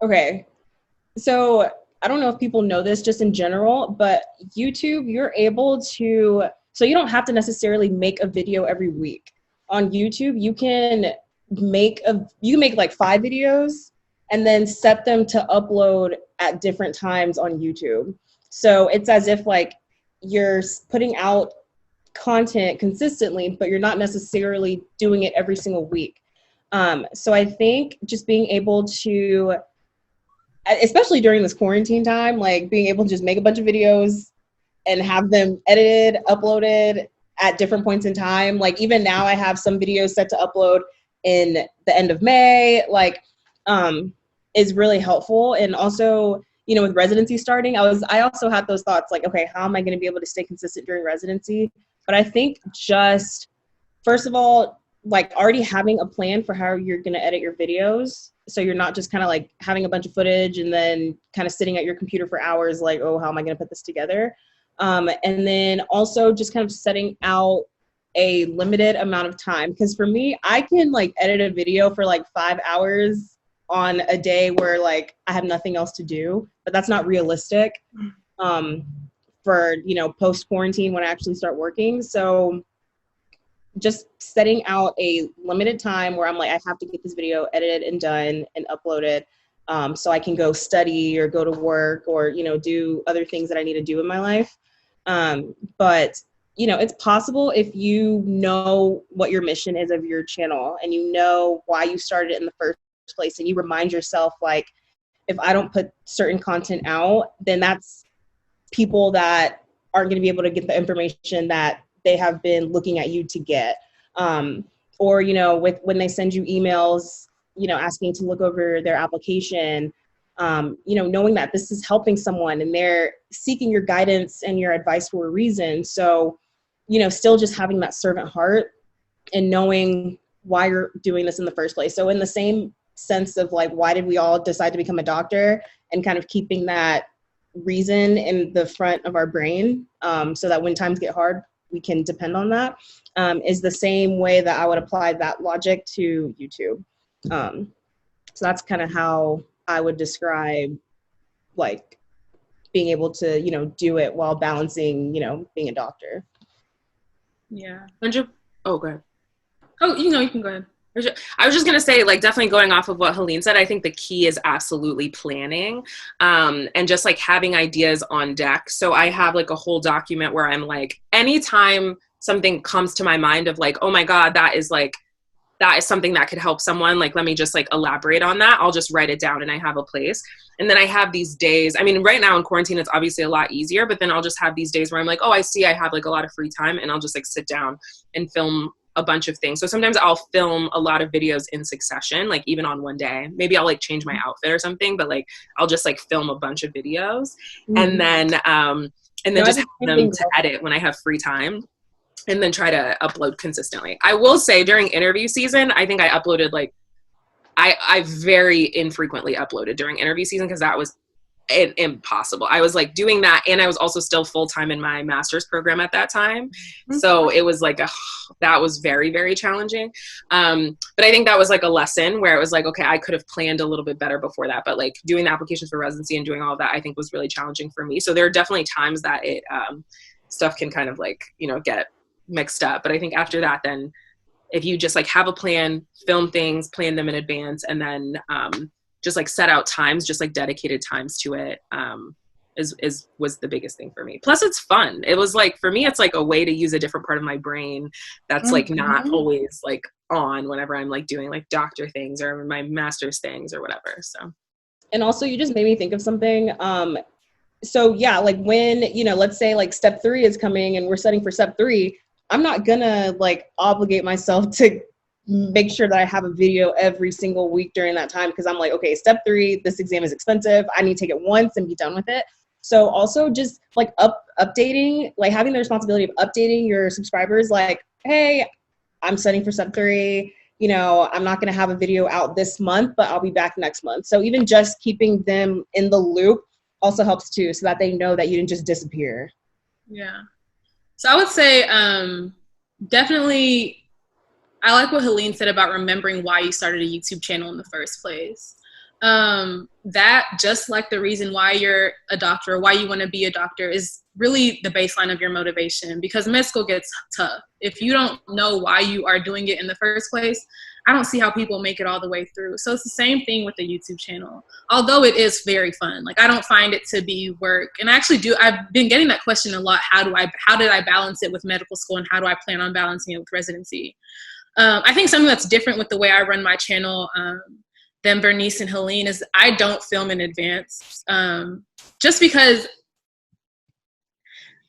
okay. So I don't know if people know this just in general, but YouTube, so you don't have to necessarily make a video every week. On YouTube, you can make like 5 videos and then set them to upload at different times on YouTube. So it's as if like you're putting out content consistently, but you're not necessarily doing it every single week. So I think just being able to, especially during this quarantine time, like being able to just make a bunch of videos and have them edited, uploaded at different points in time. Like even now I have some videos set to upload in the end of May, is really helpful. And also, with residency starting, I also had those thoughts like, okay, how am I going to be able to stay consistent during residency? But I think just, first of all, like already having a plan for how you're going to edit your videos. So you're not just kind of like having a bunch of footage and then kind of sitting at your computer for hours like, oh, how am I going to put this together? And then also just kind of setting out a limited amount of time. Because for me, I can like edit a video for like 5 hours on a day where like I have nothing else to do, but that's not realistic for, post quarantine when I actually start working. So just setting out a limited time where I'm like, I have to get this video edited and done and uploaded, so I can go study or go to work or, do other things that I need to do in my life. But, it's possible if you know what your mission is of your channel and you know why you started it in the first place, and you remind yourself, like, if I don't put certain content out, then that's people that aren't going to be able to get the information that they have been looking at you to get. Or, when they send you emails, asking to look over their application, knowing that this is helping someone and they're seeking your guidance and your advice for a reason. So, still just having that servant heart and knowing why you're doing this in the first place. So in the same sense of like, why did we all decide to become a doctor, and kind of keeping that reason in the front of our brain, so that when times get hard, we can depend on that, is the same way that I would apply that logic to YouTube. So that's kind of how I would describe like being able to, do it while balancing, being a doctor. Yeah. Oh, go ahead. Oh, you can go ahead. I was just going to say, like, definitely going off of what Helene said, I think the key is absolutely planning, and just like having ideas on deck. So I have like a whole document where I'm like, anytime something comes to my mind of like, oh my God, that is something that could help someone, like, let me just like elaborate on that. I'll just write it down and I have a place. And then I have these days, I mean, right now in quarantine, it's obviously a lot easier, but then I'll just have these days where I'm like, oh, I see I have like a lot of free time, and I'll just like sit down and film a bunch of things. So sometimes I'll film a lot of videos in succession, like even on one day. Maybe I'll like change my outfit or something, but like I'll just like film a bunch of videos, and then just have them to edit when I have free time, and then try to upload consistently. I will say during interview season, I think I uploaded like, I very infrequently uploaded during interview season because that was impossible. I was like doing that, and I was also still full-time in my master's program at that time. So it was like that was very, very challenging. But I think that was like a lesson where it was like, okay, I could have planned a little bit better before that, but like doing the applications for residency and doing all of that, I think was really challenging for me. So there are definitely times that it stuff can kind of like, get mixed up. But I think after that, then if you just like have a plan, film things, plan them in advance, and then just like set out times, just like dedicated times to it, was the biggest thing for me. Plus it's fun. It was like, for me, it's like a way to use a different part of my brain that's like not always like on whenever I'm like doing like doctor things or my master's things or whatever. So. And also you just made me think of something. So yeah, like when, you know, let's say like step 3 is coming and we're studying for step 3, I'm not gonna like obligate myself to make sure that I have a video every single week during that time, because I'm like, okay, step 3, this exam is expensive. I need to take it once and be done with it. So also just like updating, like having the responsibility of updating your subscribers, like, hey, I'm studying for step 3. You know, I'm not going to have a video out this month, but I'll be back next month. So even just keeping them in the loop also helps too, so that they know that you didn't just disappear. Yeah. So I would say definitely, I like what Helene said about remembering why you started a YouTube channel in the first place. That, just like the reason why you're a doctor or why you want to be a doctor, is really the baseline of your motivation, because med school gets tough. If you don't know why you are doing it in the first place, I don't see how people make it all the way through. So it's the same thing with the YouTube channel. Although it is very fun, like I don't find it to be work. And I actually do. I've been getting that question a lot. How did I balance it with medical school, and how do I plan on balancing it with residency? I think something that's different with the way I run my channel than Bernice and Helene is I don't film in advance. Just because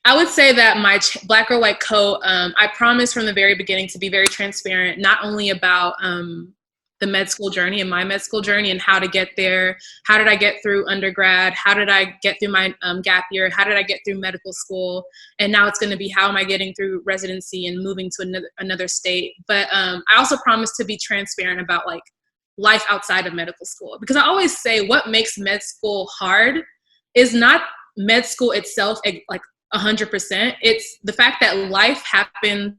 I would say that my Black Girl White Coat, I promised from the very beginning to be very transparent, not only about the med school journey and my med school journey and how to get there. How did I get through undergrad? How did I get through my gap year? How did I get through medical school? And now it's going to be, how am I getting through residency and moving to another state? But I also promised to be transparent about like life outside of medical school, because I always say what makes med school hard is not med school itself, like 100%. It's the fact that life happens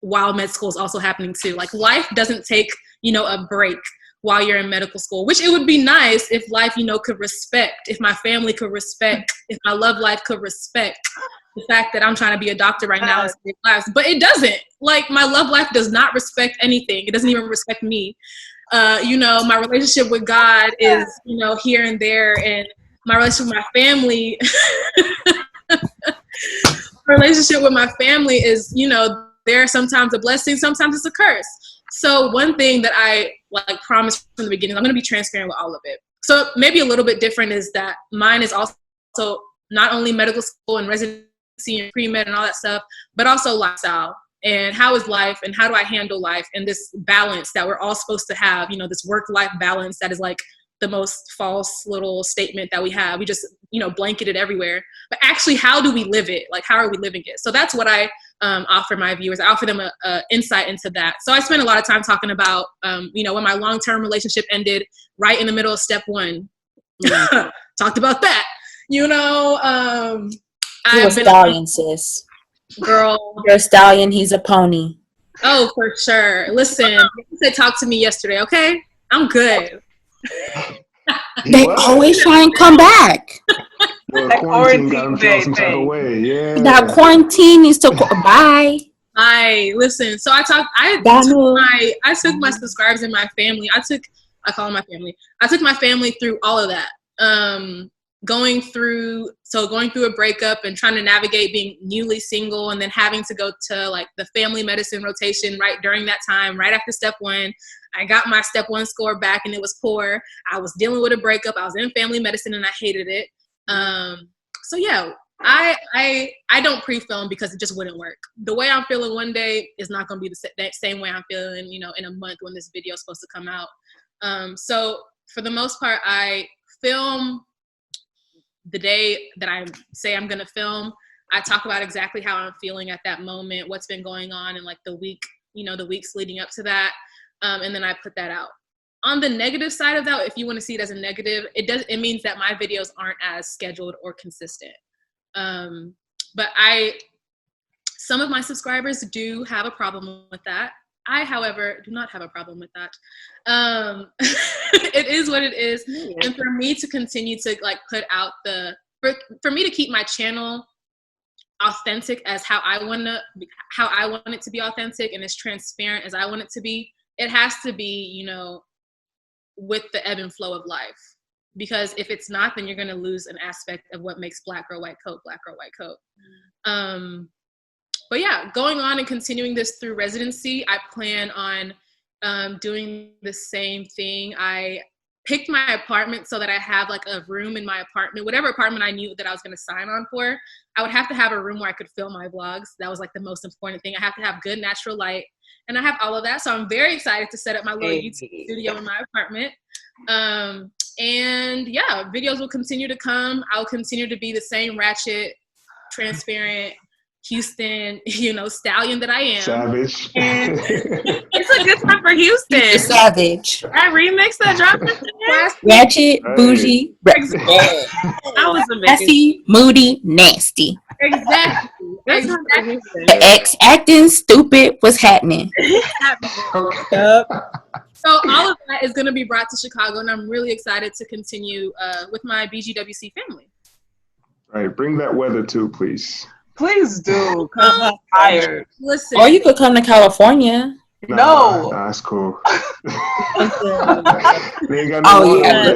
while med school is also happening too. Like life doesn't take, you know, a break while you're in medical school, which it would be nice if life, you know, could respect, if my family could respect, if my love life could respect the fact that I'm trying to be a doctor right now and save lives. But it doesn't. Like my love life does not respect anything. It doesn't even respect me. You know, my relationship with God is, you know, here and there, and my relationship with my family, is, you know, there sometimes a blessing, sometimes it's a curse. So one thing that I like promised from the beginning, I'm going to be transparent with all of it. So maybe a little bit different is that mine is also not only medical school and residency and pre-med and all that stuff, but also lifestyle. And how is life, and how do I handle life, and this balance that we're all supposed to have, you know, this work-life balance that is like the most false little statement that we have. We just, you know, blanket it everywhere. But actually, how do we live it? Like, how are we living it? So that's what I offer my viewers. I offer them a insight into that. So I spent a lot of time talking about, you know, when my long-term relationship ended right in the middle of step 1. Talked about that. You know, you're a stallion, sis. Girl. You're a stallion, he's a pony. Oh, for sure. Listen, they talked to me yesterday, okay? I'm good. They always try and come back. Well, quarantine got him feeling some type of way. Yeah. That quarantine needs to bye. Listen, so I took my subscribers and my family. I took my family through all of that. Going through a breakup and trying to navigate being newly single, and then having to go to like the family medicine rotation right during that time, right after step 1. I got my step 1 score back and it was poor. I was dealing with a breakup. I was in family medicine and I hated it. So yeah, I don't pre-film because it just wouldn't work. The way I'm feeling one day is not going to be the same way I'm feeling, you know, in a month when this video is supposed to come out. So for the most part, I film the day that I say I'm going to film. I talk about exactly how I'm feeling at that moment, what's been going on in like the week, you know, the weeks leading up to that. And then I put that out. On the negative side of that, if you want to see it as a negative, it means that my videos aren't as scheduled or consistent. But some of my subscribers do have a problem with that. I, however, do not have a problem with that. It is what it is. And for me to continue to like put out for me to keep my channel authentic as how I want it to be authentic, and as transparent as I want it to be, it has to be, you know, with the ebb and flow of life. because if it's not, then you're going to lose an aspect of what makes Black Girl White Coat Black Girl White Coat. But yeah, going on and continuing this through residency, I plan on doing the same thing. I picked my apartment so that I have like a room in my apartment, whatever apartment I knew that I was going to sign on for. I would have to have a room where I could film my vlogs. That was like the most important thing. I have to have good natural light, and I have all of that. So I'm very excited to set up my little YouTube studio in my apartment. And yeah, videos will continue to come. I'll continue to be the same ratchet, transparent Houston, stallion that I am. Savage. And it's a good time for Houston. Savage. That remix that dropped yesterday. Ratchet, bougie, that was amazing. messy, moody, nasty. Exactly. The ex acting stupid. What's happening? So all of that is going to be brought to Chicago, and I'm really excited to continue with my BKWC family. All right, bring that weather too, please. Please do, because I'm tired. Listen. Or you could come to California. No. Nah, that's cool. They ain't got Oh, water yeah.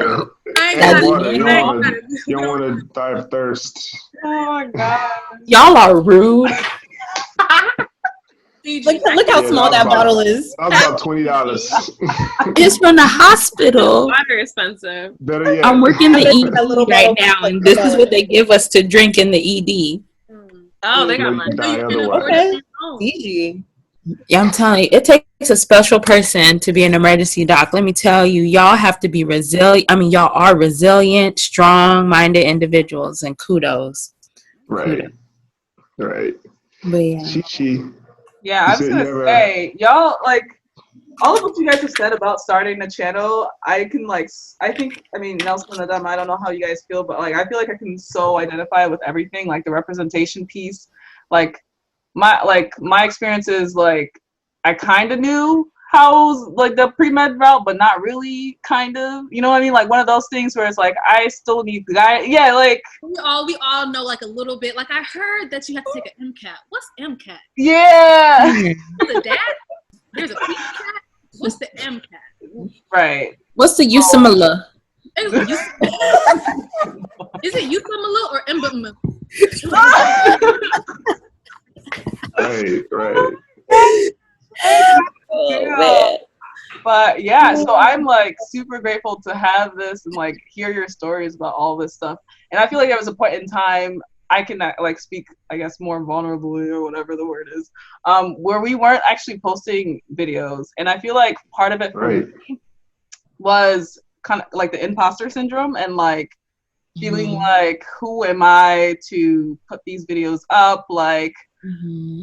over there. You don't want to die of thirst. Oh my God. Y'all are rude. Look how small that bottle is. That was about $20. It's from the hospital. Water expensive. Better yet. I'm working the ED little right bottle now, and this is what they give us to drink in the ED. Oh, they got You money. die otherwise. Okay. Easy. Yeah, I'm telling you, it takes a special person to be an emergency doc. Let me tell you, y'all have to be resilient. I mean, y'all are resilient, strong-minded individuals, and kudos. Right. Right. But yeah. She. Yeah, I was going to say, y'all, like, all of what you guys have said about starting the channel, I think, Nelson and Adam, I don't know how you guys feel, but, like, I feel like I can so identify with everything, like, the representation piece. Like, my experience is, like, I kind of knew how, like, the pre-med route, but not really, kind of. You know what I mean? Like, one of those things where it's, like, I still need the guy. Yeah, like. We all know, like, a little bit. Like, I heard that you have to take an MCAT. What's MCAT? Yeah. There's a dad? There's a PCAT? What's the MCAT? Right. What's the USMLA? Is it USMLA or MBMA? Right. Oh, man. But yeah, so I'm like super grateful to have this and like hear your stories about all this stuff. And I feel like there was a point in time I can like speak, I guess, more vulnerably or whatever the word is, where we weren't actually posting videos. And I feel like part of it for me was kind of like the imposter syndrome and like feeling like, who am I to put these videos up? Like,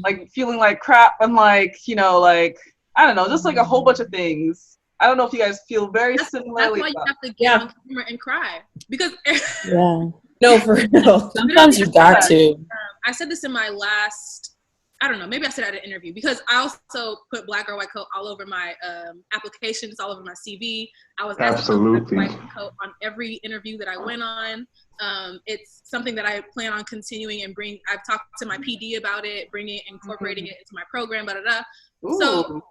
like feeling like crap and like, like, I don't know, just like a whole bunch of things. I don't know if you guys feel very similarly. That's why you have to get on camera and cry. Because No, for real. Sometimes you got to. I said this in my last, I don't know, maybe I said at an interview, because I also put Black Girl White Coat all over my applications, all over my CV. I was absolutely Black Girl White Coat on every interview that I went on. It's something that I plan on continuing and I've talked to my PD about it, incorporating it into my program, So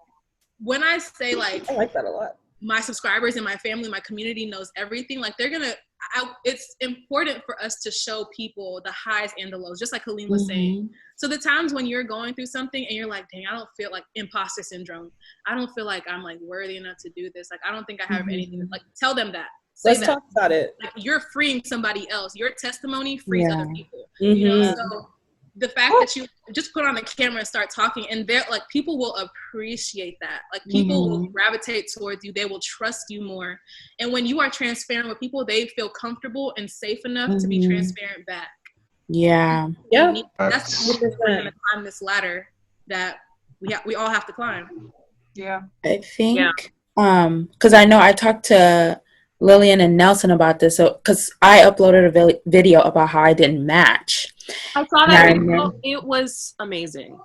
when I say like, I like that a lot. My subscribers and my family, my community knows everything. Like it's important for us to show people the highs and the lows, just like Helene was saying. So the times when you're going through something and you're like, dang, I don't feel like imposter syndrome. I don't feel like I'm like worthy enough to do this. Like, I don't think I have anything. Like, tell them that. Let's talk about it. Like, you're freeing somebody else. Your testimony frees other people. So the fact that you just put on the camera and start talking, and they're like, people will appreciate that. Like, people will gravitate towards you. They will trust you more. And when you are transparent with people, they feel comfortable and safe enough to be transparent back. Yeah. That's what we're going to climb this ladder that we all have to climb. Yeah. I think, because I know I talked to Lillian and Nelson about this, so because I uploaded a video about how I didn't match. I saw that video. It was amazing.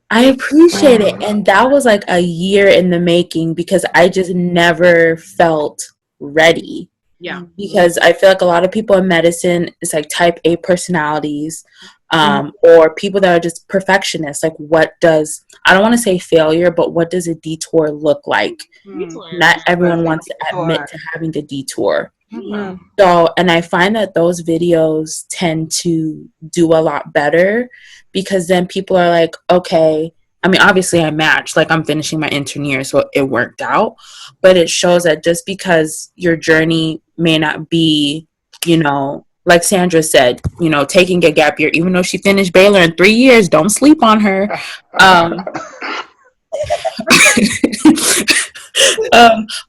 I appreciate it. And that was like a year in the making because I just never felt ready. Yeah. Because I feel like a lot of people in medicine is like type A personalities, or people that are just perfectionists. Like, I don't want to say failure, but what does a detour look like? Not everyone wants to admit to having the detour. Yeah. So, and I find that those videos tend to do a lot better because then people are like, okay, I mean, obviously I matched, like I'm finishing my intern year, so it worked out. But it shows that just because your journey may not be, you know, like Sandra said, you know, taking a gap year, even though she finished Baylor in 3 years, don't sleep on her.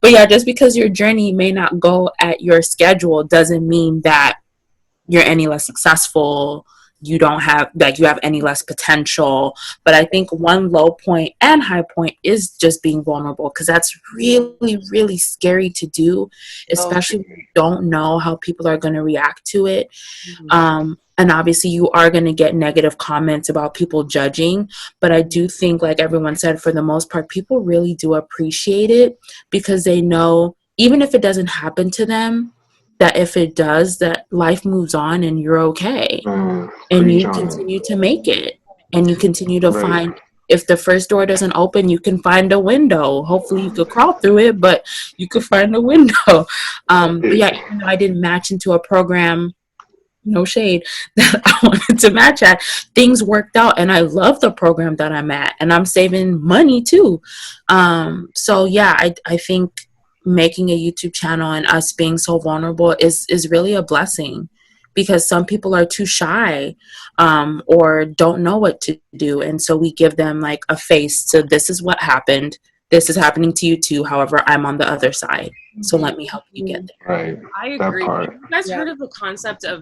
But yeah, just because your journey may not go at your schedule doesn't mean that you're any less successful. You don't have, like, you have any less potential. But I think one low point and high point is just being vulnerable, because that's really, really scary to do, especially when you don't know how people are going to react to it. And obviously you are going to get negative comments about people judging, but I do think, like everyone said, for the most part, people really do appreciate it, because they know, even if it doesn't happen to them, that if it does, that life moves on and you're okay. And you continue to make it, and you continue to find, if the first door doesn't open, you can find a window. Hopefully you could crawl through it, but you could find a window. But yeah, even though I didn't match into a program, no shade, that I wanted to match at, things worked out, and I love the program that I'm at, and I'm saving money too. So yeah, I think making a YouTube channel and us being so vulnerable is really a blessing, because some people are too shy, or don't know what to do, and so we give them like a face to, this is what happened, this is happening to you too, however I'm on the other side, so let me help you get there. Right. I agree. Have you guys heard of the concept of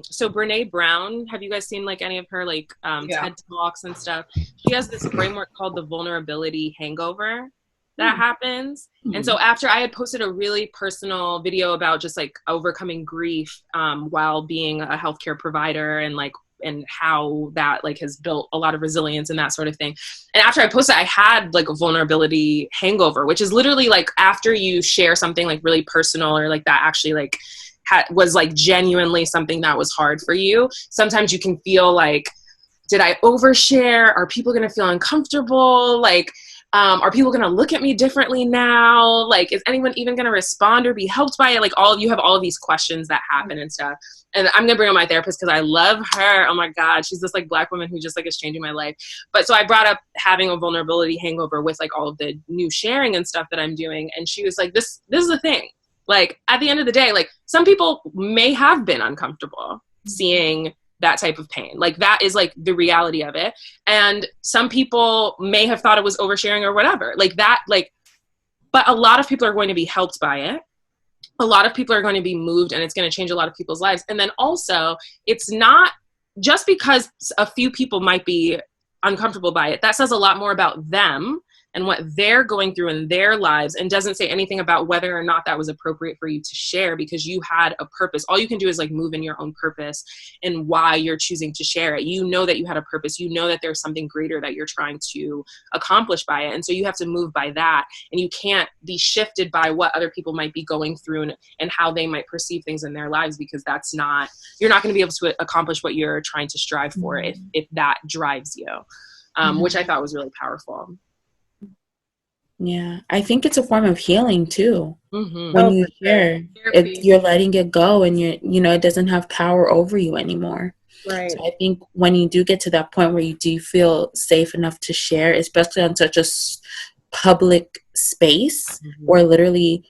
so Brene Brown? Have you guys seen like any of her like TED Talks and stuff? She has this framework called the vulnerability hangover that happens. And so after I had posted a really personal video about just like overcoming grief while being a healthcare provider, and how that like has built a lot of resilience and that sort of thing. And after I posted, I had like a vulnerability hangover, which is literally like after you share something like really personal, or like that actually like was like genuinely something that was hard for you. Sometimes you can feel like, did I overshare? Are people going to feel uncomfortable? Like, are people going to look at me differently now? Like, is anyone even going to respond or be helped by it? Like, you have all of these questions that happen and stuff. And I'm going to bring on my therapist because I love her. Oh my God. She's this like Black woman who just like is changing my life. But so I brought up having a vulnerability hangover with like all of the new sharing and stuff that I'm doing. And she was like, this is the thing. Like, at the end of the day, like some people may have been uncomfortable seeing that type of pain. Like that is like the reality of it. And some people may have thought it was oversharing or whatever like that, like, but a lot of people are going to be helped by it. A lot of people are going to be moved, and it's going to change a lot of people's lives. And then also, it's not just because a few people might be uncomfortable by it. That says a lot more about them and what they're going through in their lives, and doesn't say anything about whether or not that was appropriate for you to share, because you had a purpose. All you can do is like move in your own purpose and why you're choosing to share it. You know that you had a purpose. You know that there's something greater that you're trying to accomplish by it. And so you have to move by that, and you can't be shifted by what other people might be going through and how they might perceive things in their lives, because you're not going to be able to accomplish what you're trying to strive for if that drives you, which I thought was really powerful. Yeah, I think it's a form of healing too. Mm-hmm. When you share, you're letting it go, and it doesn't have power over you anymore. Right. So I think when you do get to that point where you do feel safe enough to share, especially on such a public space where literally,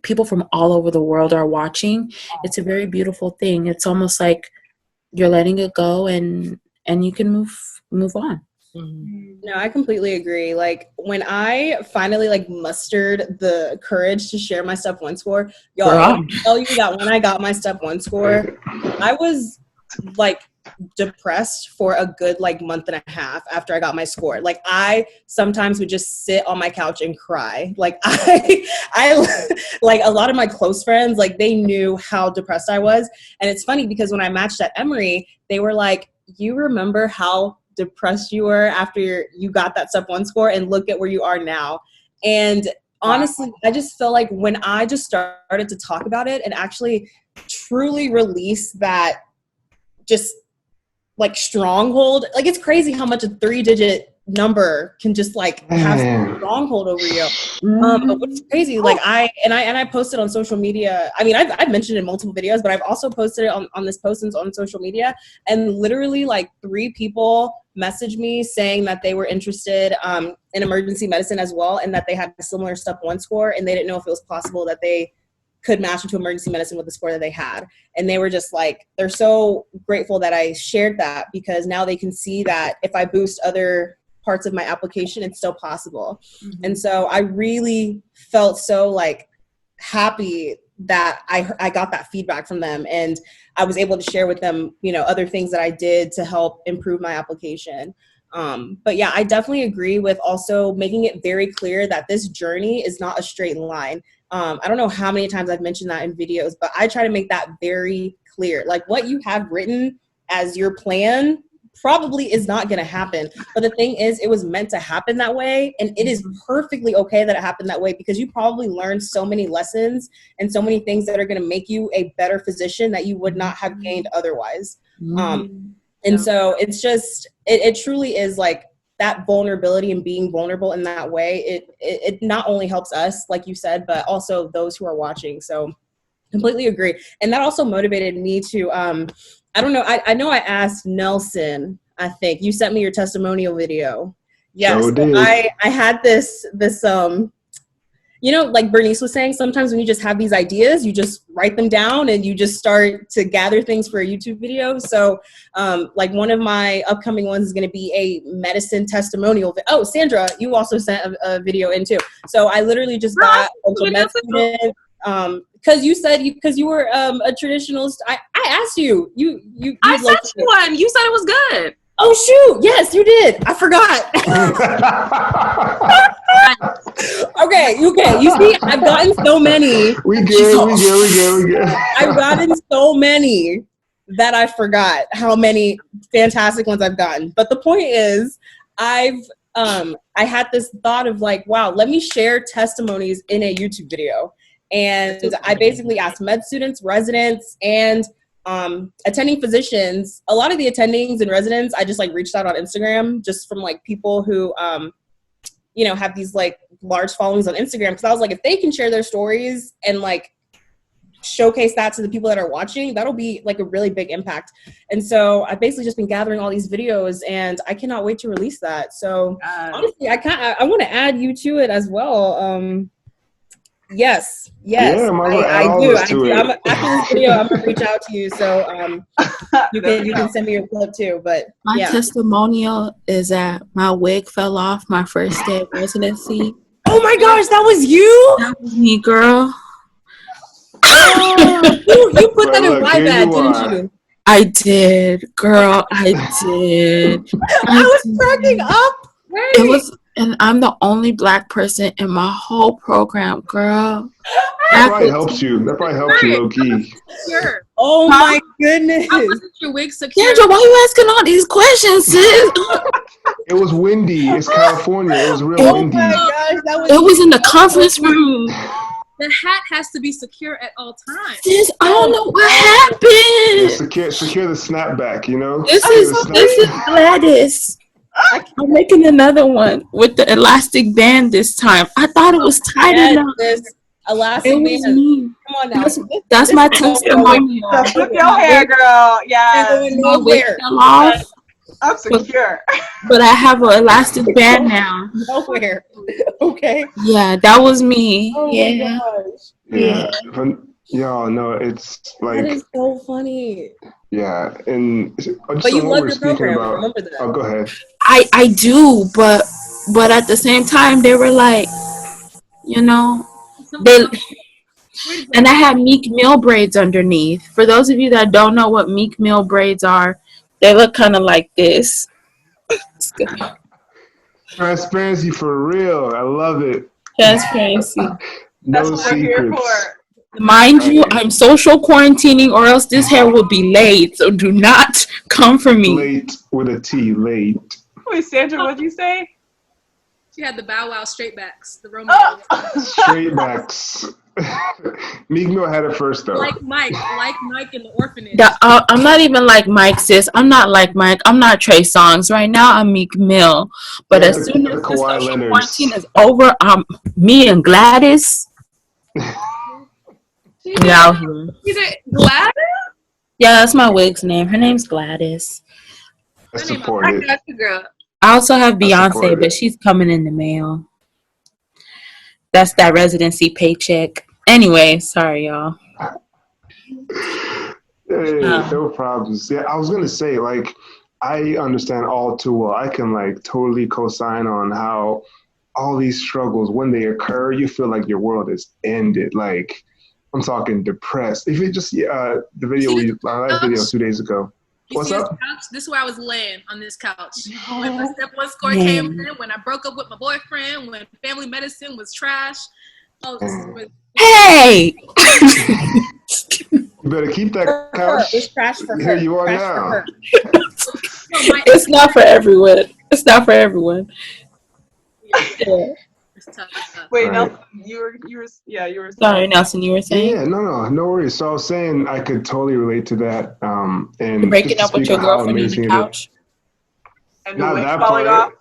people from all over the world are watching, it's a very beautiful thing. It's almost like you're letting it go, and you can move on. No, I completely agree. Like when I finally like mustered the courage to share my step one score, y'all, I can tell you that when I got my step one score, I was like depressed for a good like month and a half after I got my score. Like I sometimes would just sit on my couch and cry. Like I like a lot of my close friends, like they knew how depressed I was. And it's funny because when I matched at Emory, they were like, you remember how depressed you were after you got that step one score, and look at where you are now. And honestly, I just felt like when I just started to talk about it and actually truly release that just like stronghold, like it's crazy how much a 3-digit number can just like have a stronghold over you. But what's crazy, like I posted on social media. I mean, I've mentioned it in multiple videos, but I've also posted it on this post on social media, and literally like 3 people messaged me saying that they were interested in emergency medicine as well, and that they had a similar step 1 score, and they didn't know if it was possible that they could match into emergency medicine with the score that they had. And they were just like, they're so grateful that I shared that, because now they can see that if I boost other parts of my application, it's still possible. Mm-hmm. And so I really felt so like happy that I got that feedback from them, and I was able to share with them, you know, other things that I did to help improve my application. But yeah, I definitely agree with also making it very clear that this journey is not a straight line. I don't know how many times I've mentioned that in videos, but I try to make that very clear. Like, what you have written as your plan probably is not going to happen. But the thing is, it was meant to happen that way. And it is perfectly okay that it happened that way, because you probably learned so many lessons and so many things that are going to make you a better physician that you would not have gained otherwise. And so it's just, it truly is like that vulnerability, and being vulnerable in that way. It not only helps us, like you said, but also those who are watching. So completely agree. And that also motivated me to, I don't know. I know I asked Nelson, I think you sent me your testimonial video. Yes. Oh, so I had this, you know, like Bernice was saying, sometimes when you just have these ideas, you just write them down and you just start to gather things for a YouTube video. So like one of my upcoming ones is going to be a medicine testimonial. Oh, Sandra, you also sent a video in too. So I literally just got a med student, because you said because you were a traditionalist. I asked you. I sent you one. You said it was good. Oh shoot! Yes, you did. I forgot. Okay. You see, I've gotten so many. We good. I've gotten so many that I forgot how many fantastic ones I've gotten. But the point is, I had this thought of like, wow, let me share testimonies in a YouTube video. And I basically asked med students, residents, and attending physicians. A lot of the attendings and residents, I just like reached out on Instagram, just from like people who, you know, have these like large followings on Instagram. Cause I was like, if they can share their stories and like showcase that to the people that are watching, that'll be like a really big impact. And so I've basically just been gathering all these videos, and I cannot wait to release that. So honestly, I want to add you to it as well. Yes. Yeah, I do. After this video, I'm gonna reach out to you, so you can send me your clip too. But my testimonial is that my wig fell off my first day of residency. Oh my gosh, that was you? That was me, girl. You put that in my bag, didn't you? I did, girl. I did. I was cracking up. Right. It was. And I'm the only Black person in my whole program, girl. That probably helps you. Low key. Sure. Oh my goodness. How wasn't your wig secure? Sandra, why are you asking all these questions, sis? It was windy. It's California. It was real windy. Oh my gosh, it was in the conference room. The hat has to be secure at all times. Sis, I don't know what happened. Yeah, secure the snapback, you know? This is Gladys. I'm making another one with the elastic band this time. I thought it was tight enough. Elastic band. Me. Come on now. That's my testimony. Flip your hair, girl. Yeah. My wig fell off. I'm secure. But I have an elastic band now. Nowhere. Okay. Yeah, that was me. Oh yeah. Yeah. Y'all know it's like. That is so funny. Yeah, and but you love your program. Remember that. Oh, go ahead. I do, but at the same time, they were like, you know, and I had Meek Mill braids underneath. For those of you that don't know what Meek Mill braids are, they look kind of like this. Transparency for real. I love it. Transparency. No That's what we're here secrets. for. Mind you, I'm social quarantining, or else this hair will be laid. So do not come for me. Late with a T, late. Wait, Sandra, what'd you say? She had the Bow Wow straight backs, the Romeo. Straight backs. Meek Mill had it first though. Like Mike in the orphanage. Yeah, I'm not even like Mike, sis. I'm not like Mike. I'm not Trey Songz. Right now, I'm Meek Mill. But Yeah, as soon as the Kawhi social Leonard's. quarantine is over, me and Gladys. We out here. Is it Gladys? Yeah, that's my wig's name. Her name's Gladys. I Her name support it. That's the girl. I also have I support Beyonce, it. but she's coming in the mail. That's that residency paycheck. Anyway, sorry, y'all. Hey, no problems. Yeah, I was gonna say, like, I understand all too well. I can like totally co-sign on how all these struggles, when they occur, you feel like your world is ended. Like, I'm talking depressed. If it just the video our last video 2 days ago. What's up? Couch? This is where I was laying on this couch. When my step one score came in, when I broke up with my boyfriend, when family medicine was trash. Oh, hey! You better keep that couch. It's trash for her. Here you are trash now. It's not for everyone. It's not for everyone. Yeah. Wait, Right. Nelson, you were. Sorry, Nelson, you were saying? Yeah, no worries. So I was saying I could totally relate to that. And You're breaking just up with speak your on how girlfriend on amazing the it couch? And Not the wig that falling part.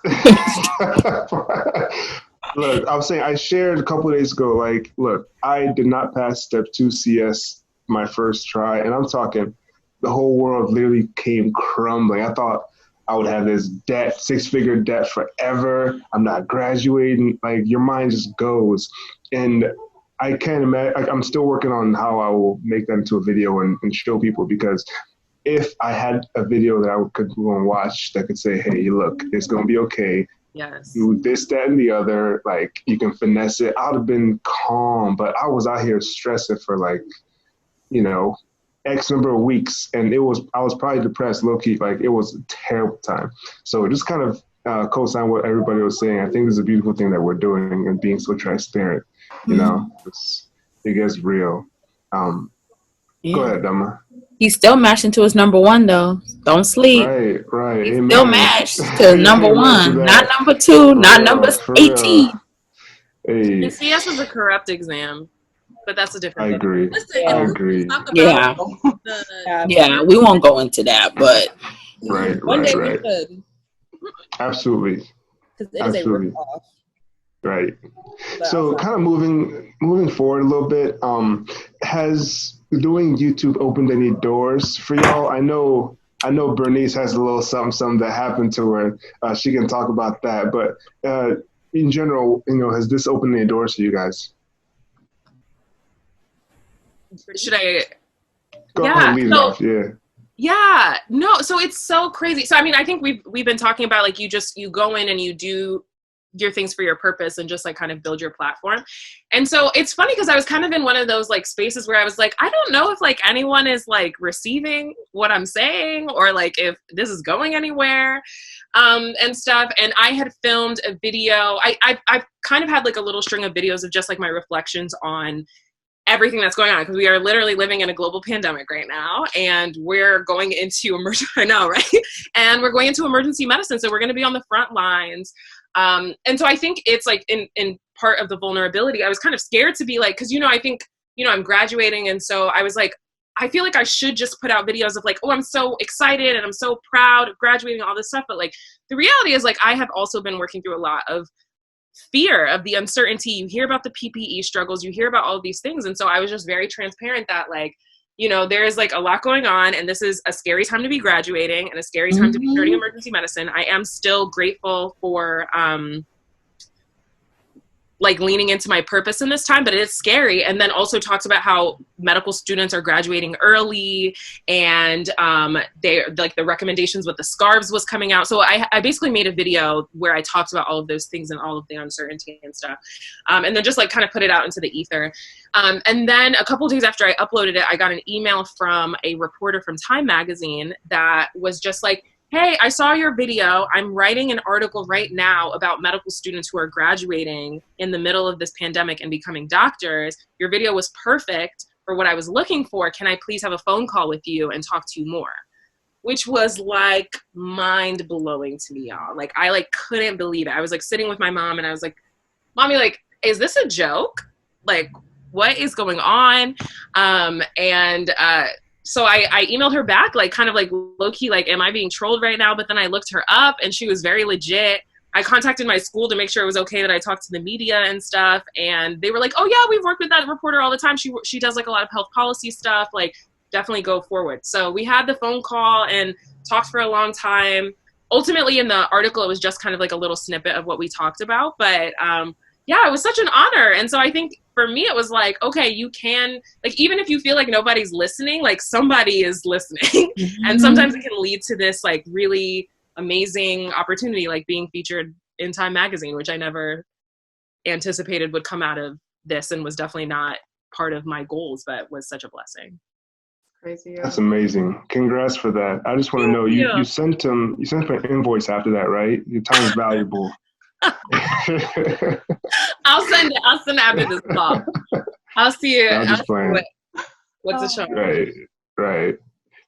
off. Look, I was saying I shared a couple of days ago, like, look, I did not pass step 2 CS my first try, and I'm talking the whole world literally came crumbling. I thought I would have this debt, 6-figure debt forever. I'm not graduating. Like, your mind just goes. And I can't imagine, I'm still working on how I will make that into a video and show people, because if I had a video that I could go and watch that could say, hey, look, it's going to be okay. Yes. Do this, that, and the other. Like, you can finesse it. I would have been calm, but I was out here stressing for like, X number of weeks. And I was probably depressed, low key. Like, it was a terrible time. So just kind of co-sign what everybody was saying. I think this is a beautiful thing that we're doing and being so transparent. It gets real. Go ahead, Dama. He's still matching to his number one, though. Don't sleep. Right. He's Amen. still matched to number Amen one, to that. not number two, not real, number for 18. Hey, And CS is a corrupt exam, but that's a different I thing. agree. Listen, I agree. talk about Yeah. Yeah, we won't go into that, but One day we Right. should. Absolutely. Because it is a Absolutely. rip-off. Right. But So also- kind of moving forward a little bit, has doing YouTube opened any doors for y'all? I know Bernice has a little something that happened to her. She can talk about that, but in general, has this opened any doors for you guys? Should I? Go Yeah, ahead and lead it so- off. Yeah. Yeah, no, so it's so crazy. So I mean, I think we've been talking about, like, you go in and you do your things for your purpose and just like kind of build your platform. And so it's funny because I was kind of in one of those like spaces where I was like, I don't know if like anyone is like receiving what I'm saying or like if this is going anywhere and stuff. And I had filmed a video. I've kind of had like a little string of videos of just like my reflections on everything that's going on, because we are literally living in a global pandemic right now, and we're going into I know, right? And we're going into emergency medicine, so we're going to be on the front lines. And so I think it's like in part of the vulnerability, I was kind of scared to be like, because I think I'm graduating, and so I was like, I feel like I should just put out videos of like, oh, I'm so excited and I'm so proud of graduating, all this stuff. But like the reality is, like, I have also been working through a lot of fear of the uncertainty. You hear about the PPE struggles, you hear about all of these things. And so I was just very transparent that like, there is like a lot going on, and this is a scary time to be graduating and a scary time to be starting emergency medicine. I am still grateful for like leaning into my purpose in this time, but it's scary. And then also talks about how medical students are graduating early, and they like the recommendations with the scarves was coming out. So I basically made a video where I talked about all of those things and all of the uncertainty and stuff. And then just like kind of put it out into the ether. And then a couple of days after I uploaded it, I got an email from a reporter from Time Magazine that was just like, hey, I saw your video. I'm writing an article right now about medical students who are graduating in the middle of this pandemic and becoming doctors. Your video was perfect for what I was looking for. Can I please have a phone call with you and talk to you more? which was like mind blowing to me, y'all. Like I like couldn't believe it. I was like sitting with my mom and I was like, Mommy, like, is this a joke? Like, what is going on? So I emailed her back, like kind of like low key, like, am I being trolled right now? But then I looked her up and she was very legit. I contacted my school to make sure it was okay that I talked to the media and stuff. And they were like, oh yeah, we've worked with that reporter all the time. She does like a lot of health policy stuff. Like definitely go forward. So we had the phone call and talked for a long time. Ultimately in the article, it was just kind of like a little snippet of what we talked about. But yeah, it was such an honor. And so I think for me, it was like, okay, you can, like, even if you feel like nobody's listening, like somebody is listening. And sometimes it can lead to this like really amazing opportunity, like being featured in Time Magazine, which I never anticipated would come out of this and was definitely not part of my goals, but was such a blessing. Crazy. That's amazing. Congrats for that. I just want to know, you sent him an invoice after that, right? Your time is valuable. I'll send it after this call. I'll see you. I'm just playing. What's the show? Right.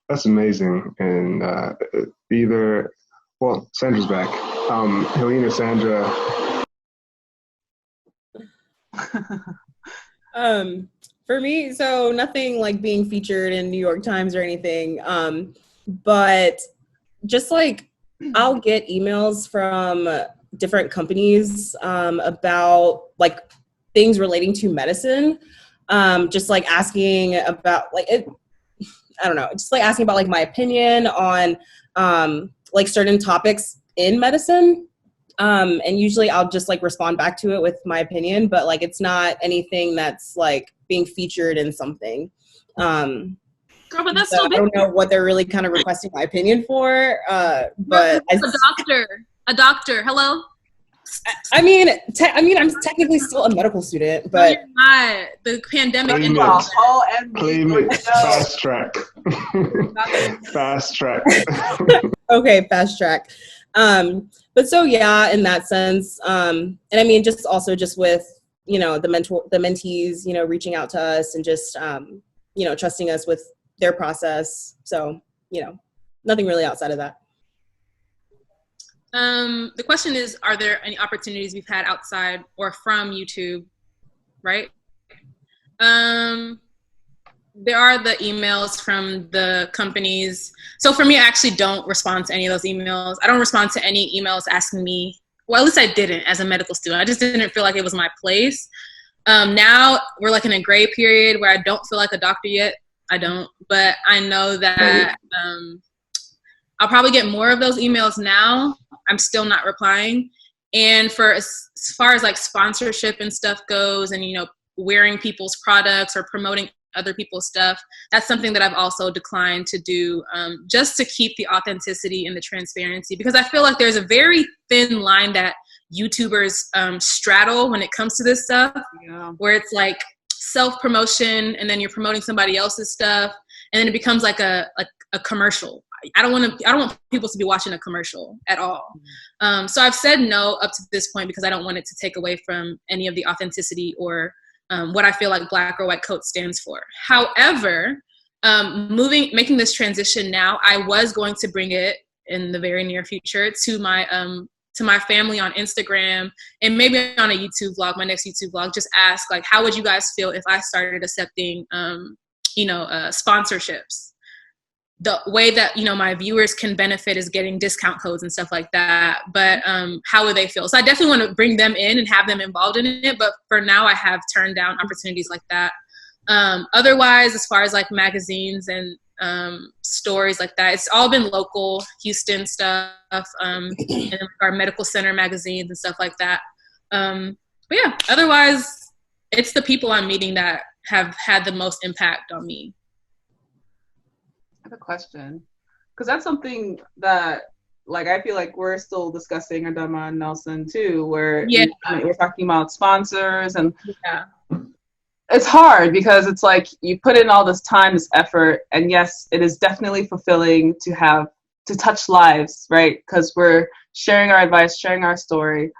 That's amazing. And Sandra's back. Helene or Sandra. For me, so nothing like being featured in New York Times or anything. But just like I'll get emails from different companies about like things relating to medicine. Just like asking about like it, I don't know, just like asking about like my opinion on like certain topics in medicine. And usually I'll just like respond back to it with my opinion, but like it's not anything that's like being featured in something. Girl, but that's so so I don't know what they're really kind of requesting my opinion for. But a doctor. Hello. I mean, I'm technically still a medical student, but no, you're not. The pandemic. Claim it. Fast track. Fast track. Okay, fast track. But so yeah, in that sense, and I mean, just also just with the mentees, reaching out to us and just trusting us with their process. So nothing really outside of that. The question is, are there any opportunities we've had outside or from YouTube, right? There are the emails from the companies. So for me, I actually don't respond to any of those emails. I don't respond to any emails asking me, well, at least I didn't as a medical student. I just didn't feel like it was my place. Now we're like in a gray period where I don't feel like a doctor yet. I don't, but I know that I'll probably get more of those emails now. I'm still not replying. And for as far as like sponsorship and stuff goes and, wearing people's products or promoting other people's stuff, that's something that I've also declined to do, just to keep the authenticity and the transparency, because I feel like there's a very thin line that YouTubers straddle when it comes to this stuff, where it's like self-promotion and then you're promoting somebody else's stuff and then it becomes like a commercial. I don't want people to be watching a commercial at all. So I've said no up to this point because I don't want it to take away from any of the authenticity or what I feel like Black or White Coat stands for. However, making this transition now, I was going to bring it in the very near future to my family on Instagram and maybe on a YouTube vlog, my next YouTube vlog, just ask like, how would you guys feel if I started accepting, sponsorships? The way that, my viewers can benefit is getting discount codes and stuff like that. But how would they feel? So I definitely want to bring them in and have them involved in it. But for now, I have turned down opportunities like that. Otherwise, as far as like magazines and stories like that, it's all been local Houston stuff, and our medical center magazines and stuff like that. But yeah, otherwise, it's the people I'm meeting that have had the most impact on me. I have a question, because that's something that, like, I feel like we're still discussing, Adama and Nelson too, where we're talking about sponsors, and it's hard because it's like you put in all this time, this effort, and yes, it is definitely fulfilling to touch lives, right? Because we're sharing our advice, sharing our story,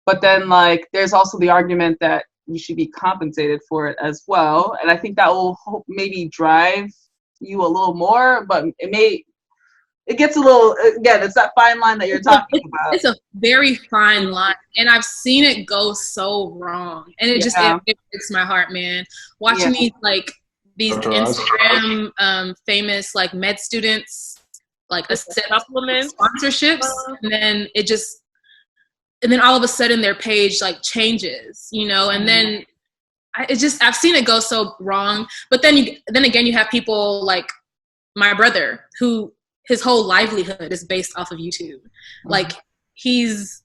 but then like there's also the argument that you should be compensated for it as well, and I think that will maybe drive you a little more, but it it gets a little, again, it's that fine line that you're talking about. It's a very fine line, and I've seen it go so wrong, and it breaks my heart, man. Watching these Instagram famous like med students like accept supplements, sponsorships, and then all of a sudden their page like changes, and then I've seen it go so wrong. But then again, you have people like my brother who his whole livelihood is based off of YouTube. Like he's